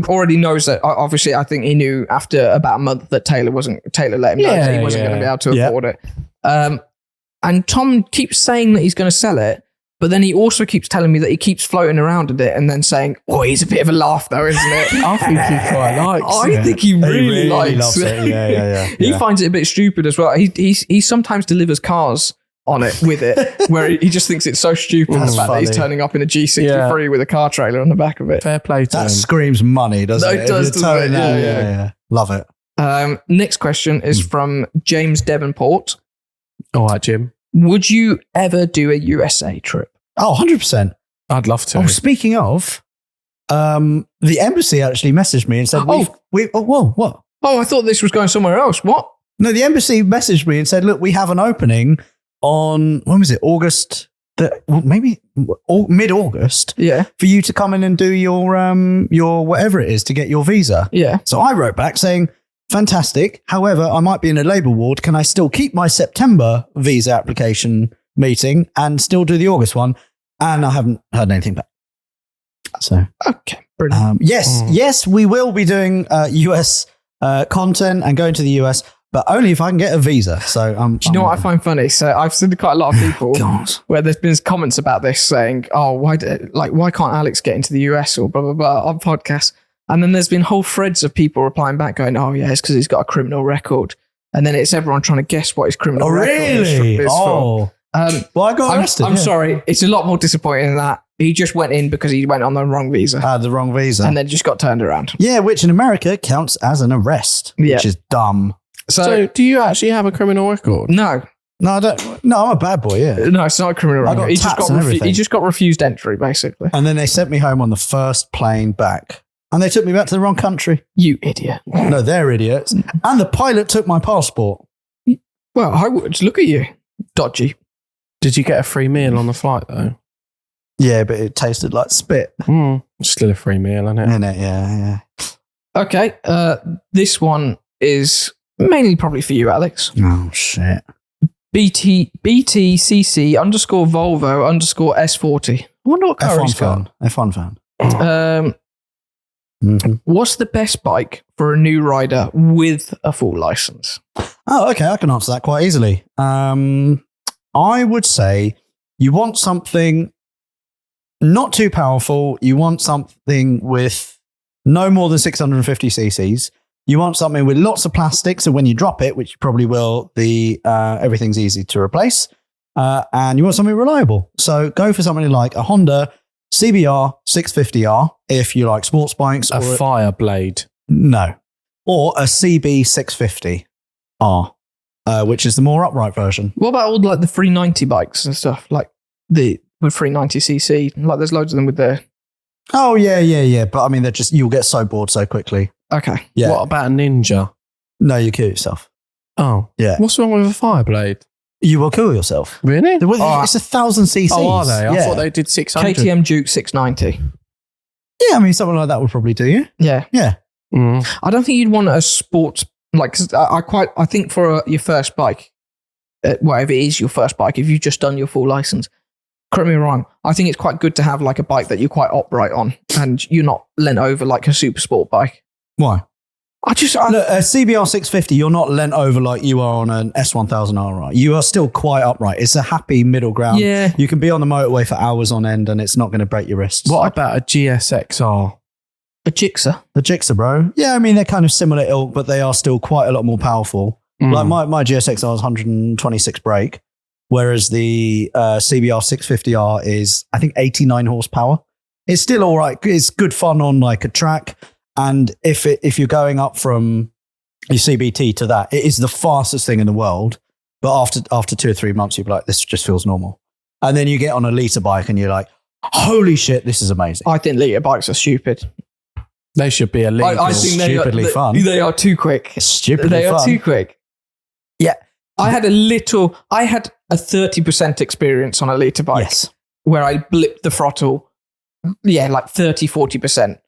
already knows that. Obviously, I think he knew after about a month that Taylor let him know that he wasn't going to be able to afford it. And Tom keeps saying that he's going to sell it, But then he also keeps telling me that he keeps floating around a bit and then saying, "Oh, he's a bit of a laugh, though, isn't it?" I think he quite likes I it. think he really likes loves it. Yeah. He finds it a bit stupid as well. He sometimes delivers cars on it with it, where he just thinks it's so stupid the That's fact that he's funny. turning up in a G63 with a car trailer on the back of it. Fair play to That him. screams money, doesn't No, it? it does, If you're doesn't it? towing that, Yeah. yeah. Love it. Next question is from James Devonport. All right, Jim. Would you ever do a USA trip? Oh, 100%. I'd love to. Oh, speaking of, the embassy actually messaged me and said, Oh. what? Oh, I thought this was going somewhere else. What? No, the embassy messaged me and said, look, we have an opening on, when was it? Mid-August Yeah. for you to come in and do your whatever it is to get your visa. Yeah. So I wrote back saying, fantastic. However, I might be in a labour ward. Can I still keep my September visa application meeting and still do the August one? And I haven't heard anything back. So, Okay. Brilliant. yes, we will be doing US content and going to the US, but only if I can get a visa. So, Do you know what I find funny? So I've seen quite a lot of people God. where there's been comments about this saying, "Oh, why can't Alex get into the US or blah blah blah" on podcasts? And then there's been whole threads of people replying back, going, "Oh yeah, it's because he's got a criminal record." And then it's everyone trying to guess what his criminal Oh, record really? is for. Oh. Well, I got arrested. I'm sorry, it's a lot more disappointing than that. He just went in because he went on the wrong visa I had the wrong visa. and then just got turned around. Yeah, which in America counts as an arrest, Yeah. which is dumb. So, do you actually have a criminal record? No, No, I don't. No, I'm a bad boy, yeah. no, it's not a criminal I record. got He just tats got, and everything. he just got refused entry, basically. And then they sent me home on the first plane back. And they took me back to the wrong country. You idiot. No, they're idiots. And the pilot took my passport. Well, I would. Look at you. Dodgy. Did you get a free meal on the flight, though? Yeah, but it tasted like spit. Still a free meal, isn't it? Innit? Yeah. Okay. This one is mainly probably for you, Alex. Oh, shit. BTCC _ Volvo _ S40. I wonder what car he's got. F1 fan. Mhm. What's the best bike for a new rider with a full license? Oh, okay. I can answer that quite easily. I would say you want something not too powerful. You want something with no more than 650 cc's. You want something with lots of plastic, so when you drop it, which you probably will, everything's easy to replace. And you want something reliable. So go for something like a Honda CBR 650R if you like sports bikes. A Fireblade. No. Or a CB 650R, which is the more upright version. What about all like the 390 bikes and stuff? Like the 390cc? Like there's loads of them with the... Oh, yeah. But I mean, you'll get so bored so quickly. Okay. Yeah. What about a Ninja? No, you kill yourself. Oh. Yeah. What's wrong with a Fireblade? You will kill yourself. Really? It's 1,000 cc's. Oh, are they? I Yeah. thought they did 600. KTM Duke 690. Yeah, I mean, something like that would probably do you. Yeah. Yeah. I don't think you'd want a sports... Like, 'cause I think for your first bike, whatever it is your first bike, if you've just done your full license, correct me wrong, I think it's quite good to have like a bike that you're quite upright on and you're not leant over like a super sport bike. Why? I Look, a CBR 650, you're not leant over like you are on an S1000R, right? You are still quite upright. It's a happy middle ground. Yeah. You can be on the motorway for hours on end and it's not going to break your wrists. What about a GSXR? A Gixxer. The Gixxer, bro. Yeah, I mean, they're kind of similar ilk, but they are still quite a lot more powerful. Like my GSXR is 126 brake, whereas the CBR 650R is, I think, 89 horsepower. It's still all right. It's good fun on like a track. And if you're going up from your CBT to that, it is the fastest thing in the world. But after 2 or 3 months, you'll be like, this just feels normal. And then you get on a liter bike and you're like, holy shit, this is amazing. I think litre bikes are stupid. They should be illegal. I think Stupidly fun. They are too quick. It's stupidly They are fun. too quick. Yeah. I had a 30% experience on a litre bike Yes. where I blipped the throttle. Yeah, like 30, 40%.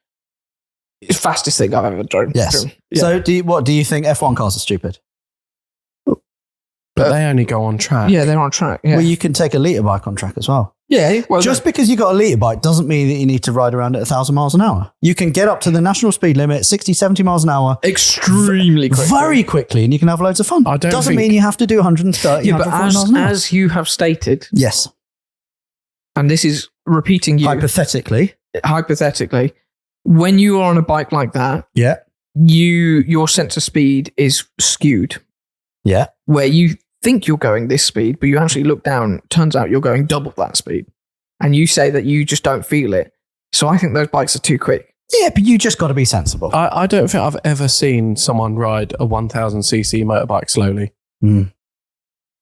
It's the fastest thing I've ever driven. Yes. Yeah. So do you think F1 cars are stupid? But they only go on track. Yeah, they're on track. Yeah. Well, you can take a litre bike on track as well. yeah. Well, Just because you got a litre bike doesn't mean that you need to ride around at 1,000 miles an hour. You can get up to the national speed limit, 60, 70 miles an hour, extremely quick. very quickly, and you can have loads of fun. I don't doesn't think- mean you have to do 130, Yeah, but 140 miles an hour. as you have stated, Yes. and this is repeating you Hypothetically. when you are on a bike like that, Yeah. your sense of speed is skewed. Yeah. Where you think you're going this speed, but you actually look down, turns out you're going double that speed. And you say that you just don't feel it. So I think those bikes are too quick. Yeah, but you just got to be sensible. I don't think I've ever seen someone ride a 1000cc motorbike slowly. Mm.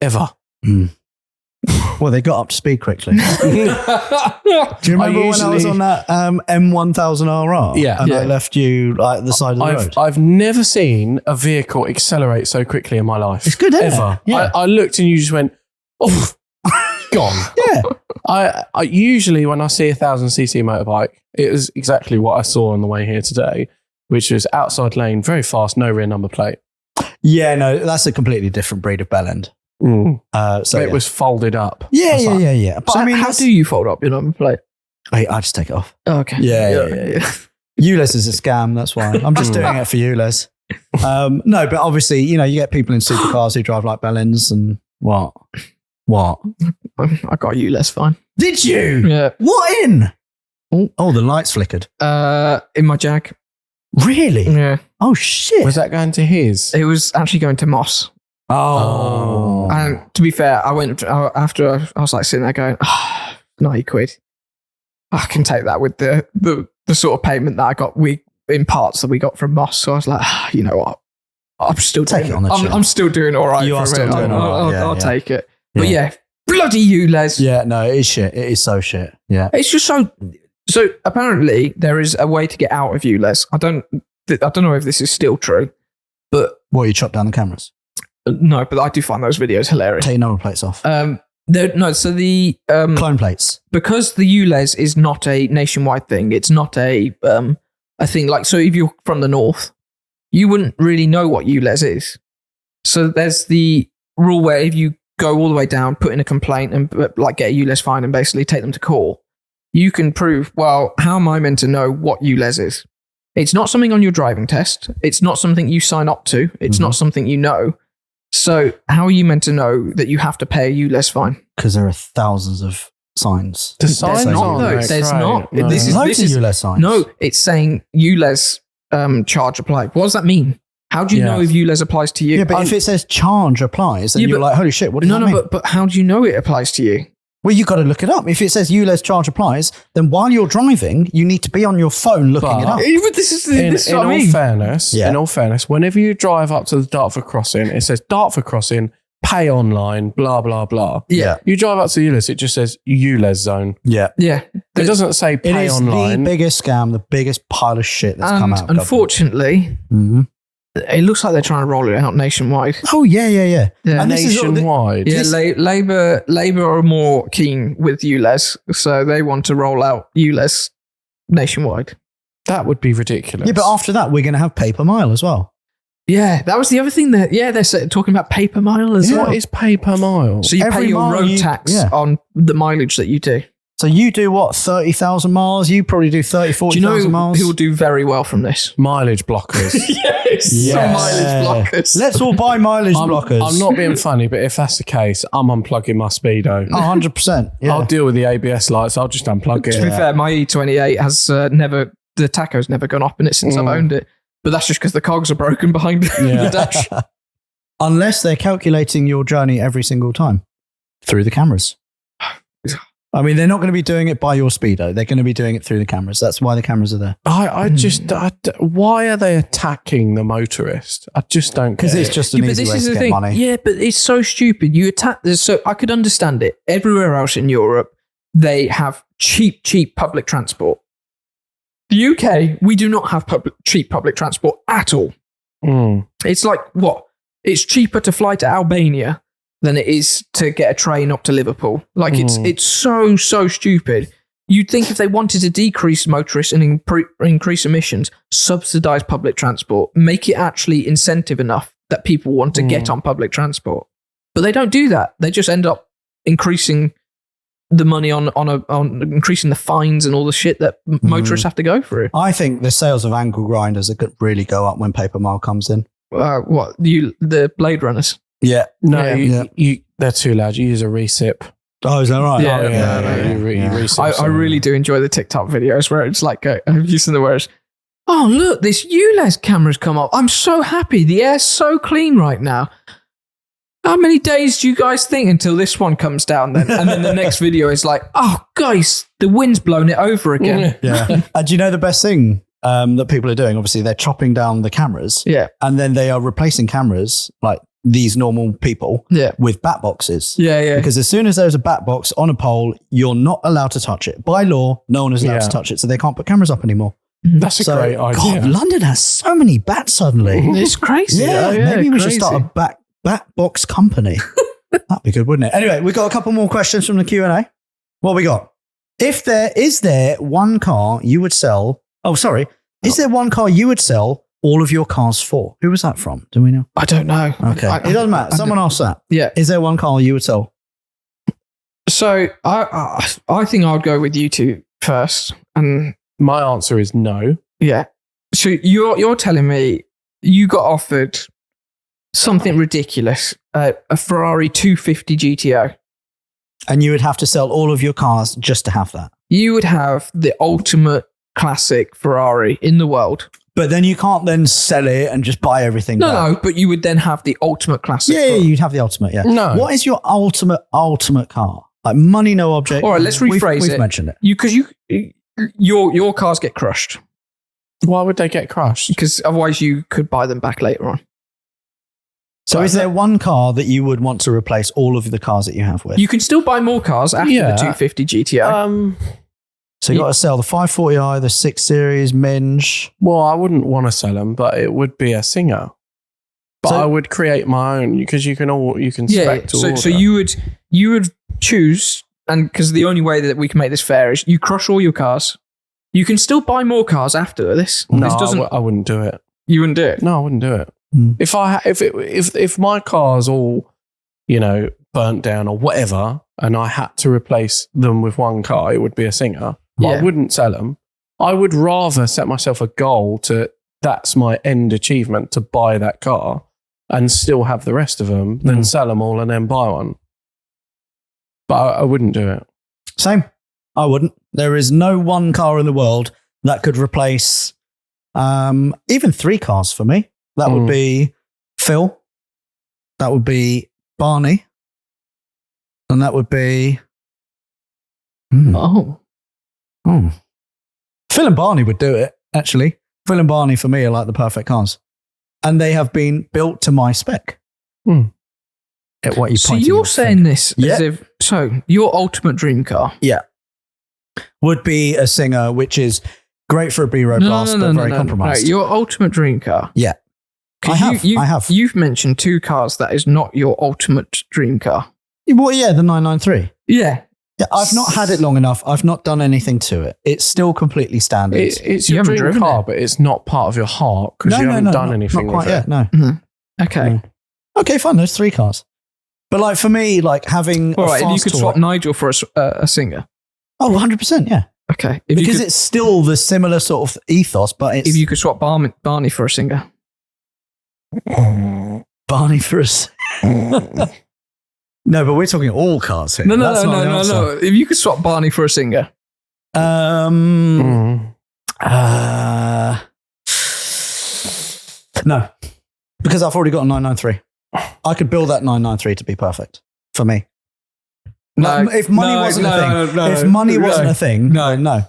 Ever. Mm. Well, they got up to speed quickly. Do you remember when I was on that M1000RR? Yeah. And Yeah. I left you like the side of the road? I've never seen a vehicle accelerate so quickly in my life. It's good, isn't it? Ever. Yeah. I looked and you just went, oh, gone. Yeah. I usually, when I see a 1000cc motorbike, it was exactly what I saw on the way here today, which was outside lane, very fast, no rear number plate. Yeah, no, that's a completely different breed of bellend. So it was folded up. Yeah. But So I mean, how do you fold up your number plate? I just take it off. Oh, okay. Yeah. ULEZ is a scam. That's why I'm just doing it for ULEZ. No, but obviously, you get people in supercars who drive like bellends and what? I got you less fine. Did you? Yeah. What in? Oh, the lights flickered. In my Jag. Really? Yeah. Oh shit. Was that going to his? It was actually going to Moss. Oh. And to be fair, I went after I was like sitting there going, £90. I can take that with the sort of payment that I got in parts that we got from Moss. So I was like, you know what? I'm still Take it on the chin. I'm still doing all right. You are still doing all right. I'll Yeah. take it. But yeah, bloody you, Les. Yeah, no, it is shit. It is so shit. Yeah. It's just so. So apparently there is a way to get out of ULEZ. I don't know if this is still true, but What, you chop down the cameras? no, but I do find those videos hilarious. Take your number plates off. So the Clone plates. because the ULEZ is not a nationwide thing. It's not a thing like, so if you're from the north, you wouldn't really know what ULEZ is. So there's the rule where if you go all the way down, put in a complaint and like get a ULEZ fine and basically take them to court, you can prove, well, how am I meant to know what ULEZ is? It's not something on your driving test. It's not something you sign up to. It's not something you know. So how are you meant to know that you have to pay a ULEZ fine? Because there are thousands of signs. The signs saying not, ULEZ. though. There's not. No. This Loads is of ULEZ signs. no. It's saying ULEZ charge apply. What does that mean? How do you know if ULEZ applies to you? Yeah, but if it says charge applies, then Yeah, you're but- like, holy shit, what does that mean? but how do you know it applies to you? Well, you've got to look it up. If it says ULEZ charge applies, then while you're driving, you need to be on your phone looking it up. But this is what I mean. In all fairness, whenever you drive up to the Dartford crossing, it says Dartford crossing, pay online, blah, blah, blah. Yeah. You drive up to ULEZ, it just says ULEZ zone. Yeah. Yeah. It doesn't say It pay is online. the biggest scam, the biggest pile of shit that's come And out. unfortunately, it looks like they're trying to roll it out nationwide. Oh, yeah. Yeah. And this is all the- Nationwide. Yeah, Labour are more keen with ULEZ, so they want to roll out ULEZ nationwide. That would be ridiculous. Yeah, but after that, we're going to have paper mile as well. Yeah, that was the other thing that, they're talking about pay per mile as well. What is pay per mile? So you Every pay your mile road you- tax yeah. on the mileage that you do. So you do what, 30,000 miles? You probably do 30, Do you 40,000 know miles? who'll do very well from this? Mileage blockers. Yes, Yeah. some mileage blockers. Let's all buy mileage blockers. I'm not being funny, but if that's the case, I'm unplugging my Speedo. Oh, 100%. Yeah. I'll deal with the ABS lights. I'll just unplug To be it. fair, my E28 has the tacho's never gone up in it since I've owned it. But that's just because the cogs are broken behind the dash. Unless they're calculating your journey every single time through the cameras. I mean, they're not going to be doing it by your Speedo. They're going to be doing it through the cameras. That's why the cameras are there. Why are they attacking the motorist? I just don't get Because it's it. just an easy way to get money. Yeah, but it's so stupid. You attack this. So I could understand it. Everywhere else in Europe, they have cheap public transport. The UK, we do not have cheap public transport at all. It's like what? It's cheaper to fly to Albania than it is to get a train up to Liverpool. Like it's so stupid. You'd think if they wanted to decrease motorists and increase emissions, subsidize public transport, make it actually incentive enough that people want to get on public transport. But they don't do that. They just end up increasing the money on increasing the fines and all the shit that motorists have to go through. I think the sales of angle grinders are really go up when paper mile comes in. The Blade Runners? Yeah. No, Yeah. they're too loud. You use a recip. Oh, is that right? Yeah, Oh, yeah. You research I really do enjoy the TikTok videos where it's like, have you seen the words? Oh, look, this ULEZ camera's come up. I'm so happy. The air's so clean right now. How many days do you guys think until this one comes down then? And then the next video is like, oh, guys, the wind's blown it over again. Yeah. And do you know the best thing that people are doing? Obviously, they're chopping down the cameras. Yeah. And then they are replacing cameras, like these normal people, with bat boxes. Yeah, yeah. Because as soon as there's a bat box on a pole, you're not allowed to touch it. By law, no one is allowed to touch it. So they can't put cameras up anymore. That's a great idea. God, London has so many bats suddenly. It's crazy. Yeah, maybe we should start a bat box company. That'd be good, wouldn't it? Anyway, we've got a couple more questions from the Q&A. What we got? Is there one car you would sell? Is there one car you would sell all of your cars for? Who was that from? Do we know? I don't know. Okay. It doesn't matter. Someone asked that. Yeah. Is there one car you would sell? So I think I'd go with you two first. And My answer is no. yeah. So you're telling me you got offered something ridiculous, a Ferrari 250 GTO. And you would have to sell all of your cars just to have that. You would have the ultimate classic Ferrari in the world. But then you can't then sell it and just buy everything back. No, but you would then have the ultimate classic. Yeah, you'd have the ultimate, yeah. No. What is your ultimate car? Like money, no object. All right, let's rephrase We've it. mentioned it. Because your cars get crushed. Why would they get crushed? Because otherwise you could buy them back later on. So is there one car that you would want to replace all of the cars that you have with? You can still buy more cars after the 250 GTO. So you got to sell the 540i, the 6 Series, Minge. Well, I wouldn't want to sell them, but it would be a Singer. But I would create my own because you can spec to order. So you would choose, and because the only way that we can make this fair is you crush all your cars. You can still buy more cars after this. No, This doesn't. I wouldn't do it. You wouldn't do it. No, I wouldn't do it. Mm. If my car's all, burnt down or whatever, and I had to replace them with one car, it would be a Singer. But I wouldn't sell them. I would rather set myself a goal that's my end achievement, to buy that car and still have the rest of them than sell them all and then buy one. But I wouldn't do it. Same. I wouldn't. There is no one car in the world that could replace even 3 cars for me. That would be Phil. That would be Barney. And that would be... Oh. Phil and Barney would do it, actually. Phil and Barney, for me, are like the perfect cars. And they have been built to my spec. At what you So you're saying this as Yeah. if... So, your ultimate dream car... Yeah. Would be a Singer, which is great for a B-road blast, but very compromised. No, your ultimate dream car. Yeah. I have. You've mentioned 2 cars that is not your ultimate dream car. Well, yeah, the 993. Yeah. Yeah, I've not had it long enough. I've not done anything to it. It's still completely standard. It's You your haven't dream driven car, it? but it's not part of your heart because you haven't done anything not quite with yet, it. no. Mm-hmm. Okay. Okay, fine. There's 3 cars. But like for me, like having All right, if you fast could tour- swap Nigel for a Singer. Oh, 100%, yeah. Okay. Because it's still the similar sort of ethos, but it's... If you could swap Barney for a Singer. Barney for us. No, but we're talking all cars here. No. That's not the answer. If you could swap Barney for a Singer. No, because I've already got a 993. I could build that 993 to be perfect for me. Like, if money wasn't a thing, no.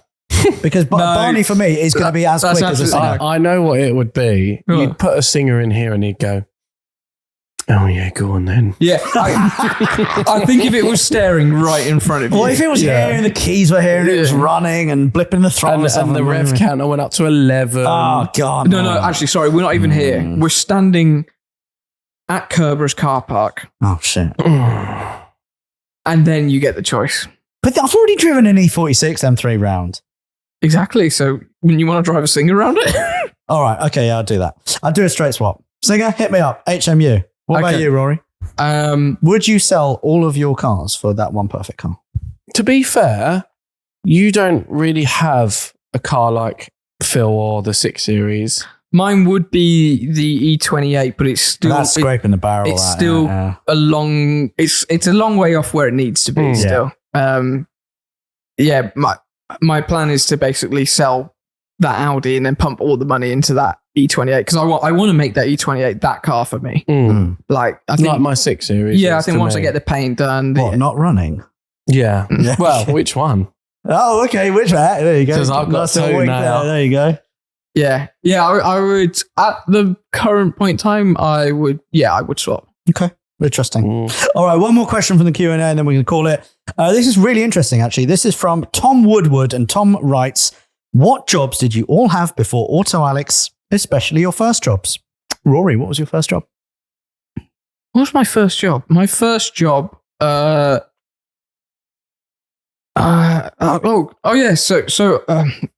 Because Barney for me is going to be as That's quick as a absolutely Singer. I know what it would be. Right. You'd put a Singer in here and he'd go, oh yeah, go on then. Yeah. I think if it was staring right in front of you. Well, if it was here and the keys were here and it was running and blipping the throttle And the rev counter went up to 11. Oh, God. No, actually, sorry, we're not even here. We're standing at Kerber's car park, Oh, shit. and then you get the choice. But I've already driven an E46 M3 round. Exactly. So, when you want to drive a Singer around it? All right. Okay, yeah, I'll do that. I'll do a straight swap. Singer, hit me up. HMU. What about Okay. you, Rory? Would you sell all of your cars for that one perfect car? To be fair, you don't really have a car like Phil or the 6 Series. Mine would be the E28, but it's still That's scraping the barrel. It's still a long. It's a long way off where it needs to be. Still, my plan is to basically sell that Audi and then pump all the money into that E28 because I want to make that E28 that car for me. Like I think like my 6 Series. Yeah, I think once I get the paint done, not running. Yeah. Well, which one? Oh, okay. Which one? There you go. Because I've got Nice little two wink now. there you go. Yeah. I would at the current point in time. I would swap. Okay. Interesting. All right, one more question from the Q&A and then we can call it. This is really interesting, actually. This is from Tom Woodward, and Tom writes, what jobs did you all have before Autoalex, especially your first jobs? Rory, what was your first job? What was my first job? My first job, So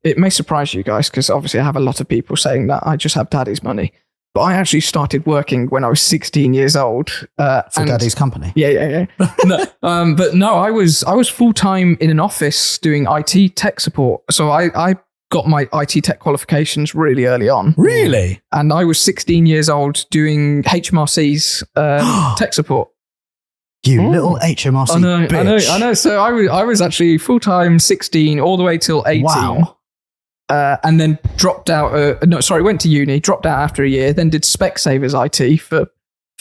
it may surprise you guys because obviously I have a lot of people saying that I just have daddy's money. But I actually started working when I was 16 years old. For daddy's company? Yeah. No, but no, I was full-time in an office doing IT tech support. So I got my IT tech qualifications really early on. Really? And I was 16 years old doing HMRC's tech support. You little HMRC bitch. I know. So I was actually full-time 16 all the way till 18. Wow. And then dropped out. Went to uni, dropped out after a year, then did Specsavers IT for.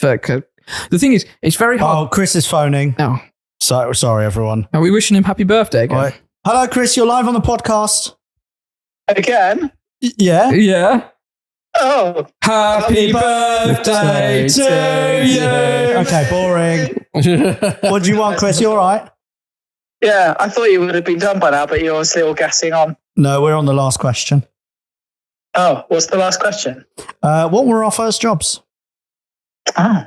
The thing is, it's very hard. Oh, Chris is phoning. Oh. Sorry, everyone. Are we wishing him happy birthday again? Right. Hello, Chris. You're live on the podcast. Again? Yeah. Yeah. Oh. Happy birthday to you. Okay, boring. What do you want, Chris? You all right? Yeah, I thought you would have been done by now, but you're obviously all gassing on. No, we're on the last question. Oh, what's the last question? What were our first jobs? Oh.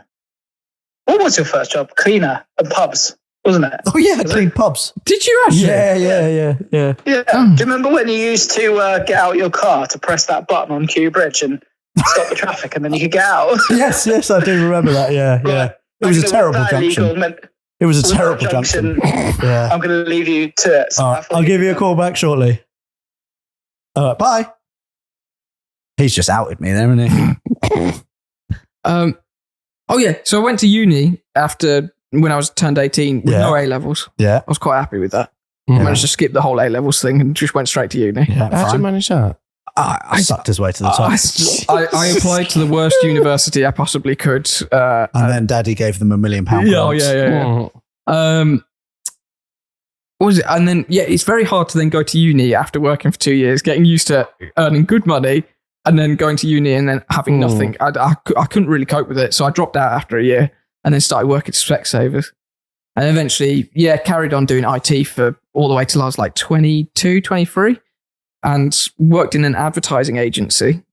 What was your first job? Cleaner and pubs, wasn't it? Oh, yeah, clean pubs. Did you actually? Yeah. Yeah. Oh. Do you remember when you used to get out your car to press that button on Kew Bridge and stop the traffic and then you could get out? Yes, I do remember that. Yeah. It was a terrible junction. It was a terrible junction. Yeah. I'm going to leave you to it. So All right, I'll give you a call back shortly. All right, bye. He's just outed me there, isn't he? So I went to uni after when I was turned 18 with no A levels. Yeah. I was quite happy with that. I managed to skip the whole A levels thing and just went straight to uni. Yeah, How'd you manage that? I sucked his way to the top. I applied to the worst university I possibly could. And then Daddy gave them £1 million. Yeah. What was it? And then, it's very hard to then go to uni after working for 2 years, getting used to earning good money, and then going to uni and then having nothing. I couldn't really cope with it. So I dropped out after a year and then started working at Specsavers. And eventually, carried on doing IT for all the way till I was like 22, 23, and worked in an advertising agency,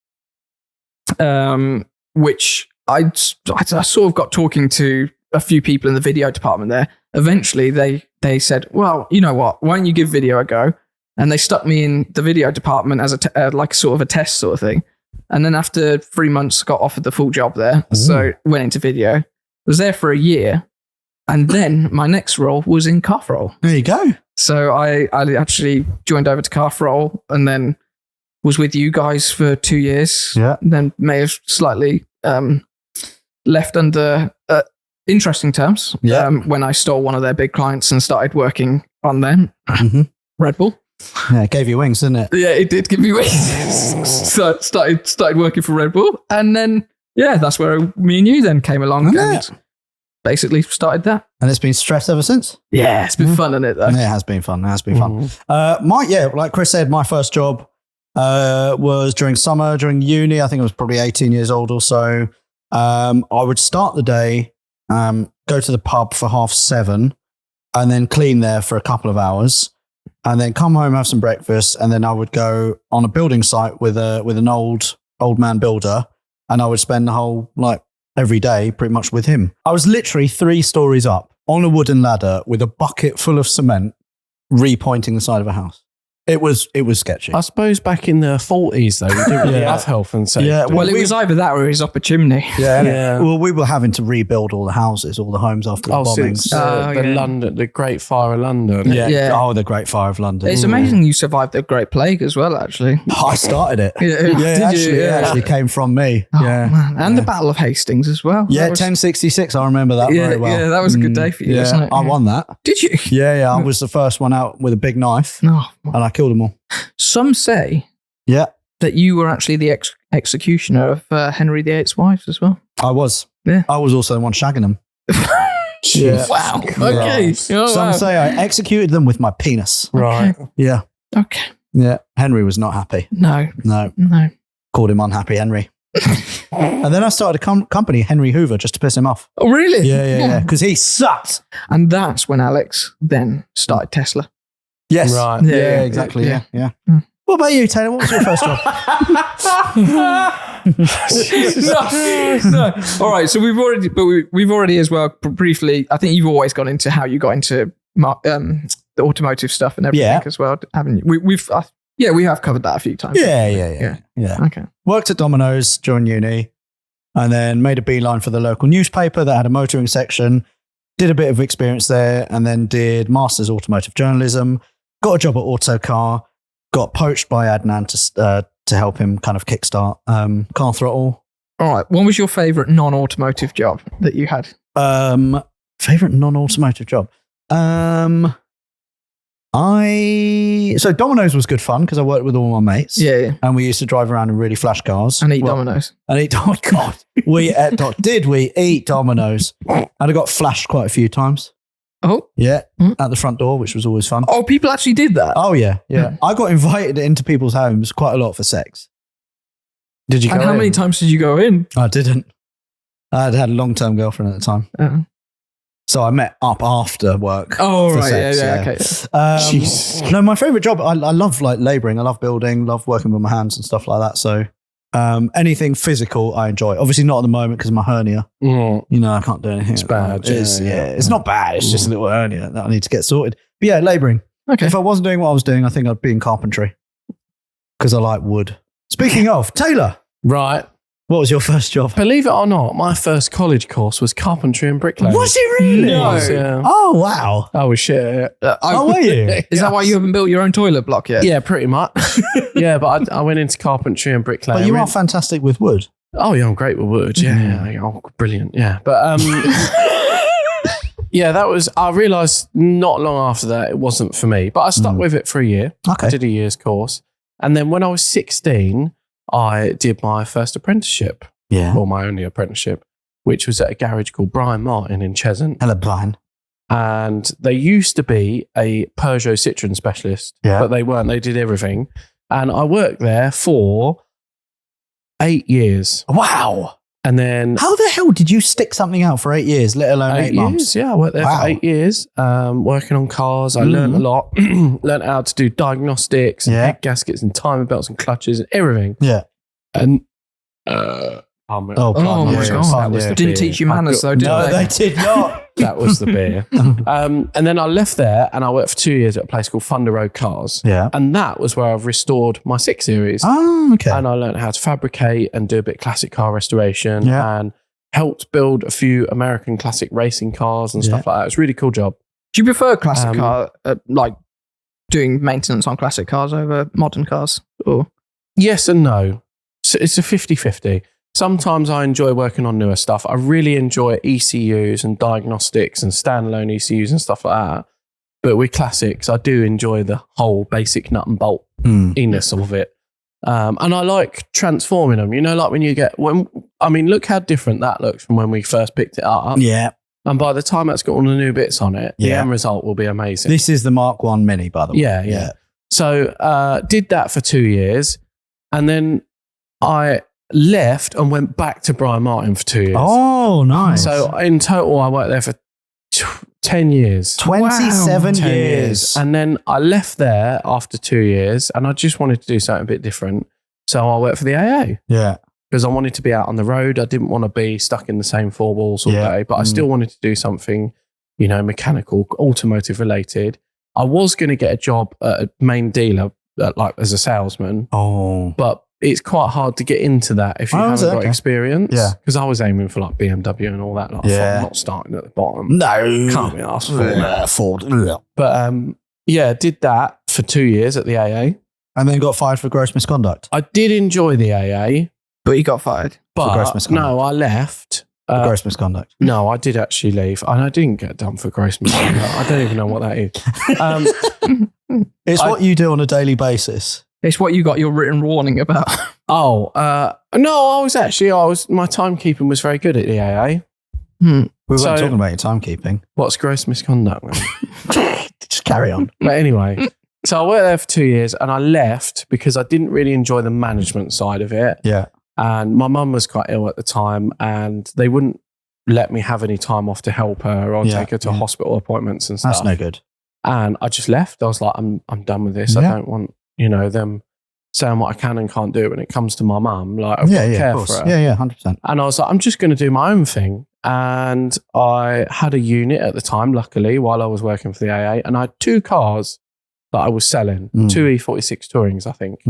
which I sort of got talking to a few people in the video department there. Eventually, they said, well, you know what, why don't you give video a go? And they stuck me in the video department as like sort of a test sort of thing. And then after 3 months, got offered the full job there. Ooh. So went into video, was there for a year. And then my next role was in Carfrol. There you go. So I actually joined over to Carfrol and then was with you guys for 2 years. Yeah. Then may have slightly left under interesting terms. Yeah. When I stole one of their big clients and started working on them. Mm-hmm. Red Bull. Yeah, it gave you wings, didn't it? Yeah, it did give me wings. So started working for Red Bull. And then, that's where me and you then came along and basically started that. And it's been stress ever since? Yeah, it's been fun, isn't it, though? Yeah, it has been fun. Like Chris said, my first job was during summer, during uni. I think I was probably 18 years old or so. I would start the day, go to the pub for 7:30, and then clean there for a couple of hours, and then come home, have some breakfast, and then I would go on a building site with an old man builder, and I would spend the whole, every day pretty much with him. I was literally 3 stories up on a wooden ladder with a bucket full of cement, repointing the side of a house. It was sketchy. I suppose back in the 40s, though, we didn't really have health and safety. Yeah, Well, it was either that or he was up a chimney. Yeah, Yeah. Well, we were having to rebuild all the houses, all the homes after the bombings. Since the Great Fire of London. Yeah. Oh, the Great Fire of London. It's amazing you survived the Great Plague as well, actually. I started it. Yeah, It actually came from me. Oh, yeah. man. And the Battle of Hastings as well. Yeah, That was- 1066. I remember that very well. Yeah, that was a good day for you, Yeah, wasn't it? I won that. Did you? Yeah. I was the first one out with a big knife, No. and I killed them all. Some say Yeah, that you were actually the executioner of Henry VIII's wives as well. I was. Yeah. I was also the one shagging them. Yeah. Wow. Christ. Okay. Oh, Some wow. say I executed them with my penis. Right. Yeah. Okay. Yeah. Henry was not happy. No. No. No. Called him unhappy Henry. And then I started a company, Henry Hoover, just to piss him off. Oh, really? Yeah. Because he sucked. And that's when Alex then started Tesla. Yes. Right. Yeah, exactly. Yeah. Mm. What about you, Taylor? What was your first job? no. All right. So we've already as well briefly. I think you've always gone into how you got into the automotive stuff and everything Yeah. as well, haven't you? We have covered that a few times. Yeah. Okay. Worked at Domino's during uni, and then made a beeline for the local newspaper that had a motoring section. Did a bit of experience there, and then did Masters Automotive Journalism. Got a job at Autocar. Got poached by Adnan to help him kind of kickstart Car Throttle. All right. What was your favourite non-automotive job that you had? Favorite non-automotive job. So Domino's was good fun because I worked with all my mates. Yeah. And we used to drive around in really flash cars. And eat Domino's. And eat, oh God, we eat Domino's? And I got flashed quite a few times. Oh. Yeah, Mm. at the front door, which was always fun. Oh, people actually did that. Oh yeah. I got invited into people's homes quite a lot for sex. Did you go And how in? many times did you go in? I didn't. I had a long-term girlfriend at the time. So I met up after work. Oh, for right. sex, Yeah. Okay. Jesus. No, my favorite job, I love like laboring. I love building, love working with my hands and stuff like that. So anything physical, I enjoy. Obviously not at the moment because of my hernia. Mm. You know, I can't do anything. It's bad, It's not bad. It's just a little hernia that I need to get sorted. But yeah, labouring. Okay. If I wasn't doing what I was doing, I think I'd be in carpentry because I like wood. Speaking of, Taylor, Right. what was your first job? Believe it or not, my first college course was carpentry and bricklaying. Was it really? No. Yeah. Oh, wow. Oh, shit. Oh, were you? Is that why you haven't built your own toilet block yet? Yeah, pretty much. Yeah, but I went into carpentry and bricklaying. But you are fantastic with wood. Oh, yeah, I'm great with wood. Yeah. Oh, brilliant. Yeah. But yeah, I realised not long after that it wasn't for me, but I stuck with it for a year. Okay. I did a year's course. And then when I was 16, I did my first apprenticeship, Yeah. or my only apprenticeship, which was at a garage called Brian Martin in Cheshunt. Hello, Brian. And they used to be a Peugeot Citroën specialist, Yeah. but they weren't. They did everything. And I worked there for 8 years. Wow. And then How the hell did you stick something out for 8 years, let alone 8 months? Yeah, I worked there Wow. for 8 years, working on cars. I learned a lot. Learned how to do diagnostics, and Yeah. head gaskets, and timing belts, and clutches, and everything. Yeah. And Oh, Oh pardon my me. God. That was the Didn't beer. teach you manners though, did No, they? they did not. That was the beer. And then I left there, and I worked for 2 years at a place called Thunder Road Cars. Yeah. And that was where I've restored my 6 Series. Oh, okay. And I learned how to fabricate and do a bit of classic car restoration, Yeah. and helped build a few American classic racing cars and Yeah. stuff like that. It was a really cool job. Do you prefer classic Um, car, like doing maintenance on classic cars over modern cars? Or Yes and no. So it's a 50-50. Sometimes I enjoy working on newer stuff. I really enjoy ECUs and diagnostics and standalone ECUs and stuff like that. But with classics, I do enjoy the whole basic nut and bolt iness of it. And I like transforming them. You know, like when you get, look how different that looks from when we first picked it up. Yeah. And by the time that's got all the new bits on it, the Yeah. end result will be amazing. This is the Mark 1 Mini, by the way. Yeah. So did that for 2 years. And then I left and went back to Brian Martin for 2 years. Oh, nice. So in total, I worked there for 10 years. 27 10 years. And then I left there after 2 years, and I just wanted to do something a bit different. So I worked for the AA Yeah. because I wanted to be out on the road. I didn't want to be stuck in the same four walls all Yeah. day, but I still wanted to do something, mechanical, automotive related. I was going to get a job at a main dealer like as a salesman. Oh. But it's quite hard to get into that if you haven't got experience. Yeah. Because I was aiming for like BMW and all that. Like, I thought I'm not starting at the bottom. No. Can't be asked for Ford. But did that for 2 years at the AA. And then got fired for gross misconduct. I did enjoy the AA. But you got fired. But gross misconduct. no, I left. For gross misconduct. No, I did actually leave. And I didn't get done for gross misconduct. I don't even know what that is. It's what you do on a daily basis. It's what you got your written warning about. No, my timekeeping was very good at the AA. We weren't talking about your timekeeping. What's gross misconduct? Just carry on. But anyway, so I worked there for 2 years and I left because I didn't really enjoy the management side of it. Yeah. And my mum was quite ill at the time and they wouldn't let me have any time off to help her or take her to hospital appointments and stuff. That's no good. And I just left. I was like, I'm done with this. I don't want, them saying what I can and can't do when it comes to my mum. Like, I've got to care for her. Yeah, 100%. And I was like, I'm just going to do my own thing. And I had a unit at the time, luckily, while I was working for the AA. And I had 2 cars that I was selling, 2 E46 Tourings, I think.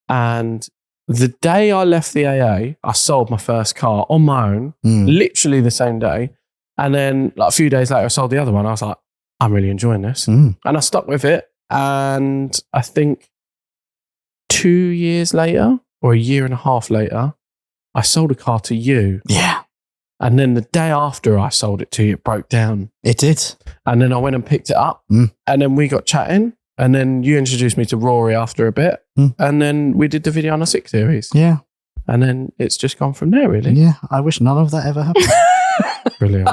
And the day I left the AA, I sold my first car on my own, literally the same day. And then like a few days later, I sold the other one. I was like, I'm really enjoying this. And I stuck with it. And I think 2 years later or a year and a half later, I sold a car to you. Yeah. And then the day after I sold it to you, it broke down. It did. And then I went and picked it up. And then we got chatting. And then you introduced me to Rory after a bit. And then we did the video on a 6 series. Yeah. And then it's just gone from there, really. Yeah. I wish none of that ever happened. Brilliant.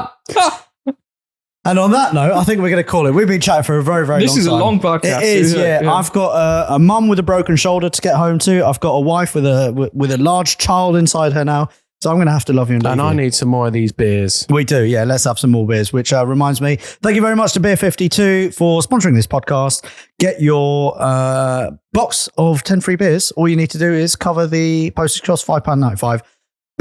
And on that note, I think we're going to call it. We've been chatting for a very, very long time. This is a long podcast. It is, yeah. I've got a mum with a broken shoulder to get home to. I've got a wife with a large child inside her now. So I'm going to have to love you and leave And you. I need some more of these beers. We do, yeah. Let's have some more beers, which reminds me, thank you very much to Beer 52 for sponsoring this podcast. Get your box of 10 free beers. All you need to do is cover the postage cost, £5.95.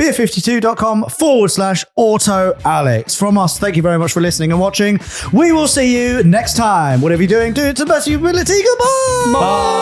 Beer52.com/Autoalex. From us, thank you very much for listening and watching. We will see you next time. Whatever you're doing, do it to the best of your ability. Goodbye. Bye.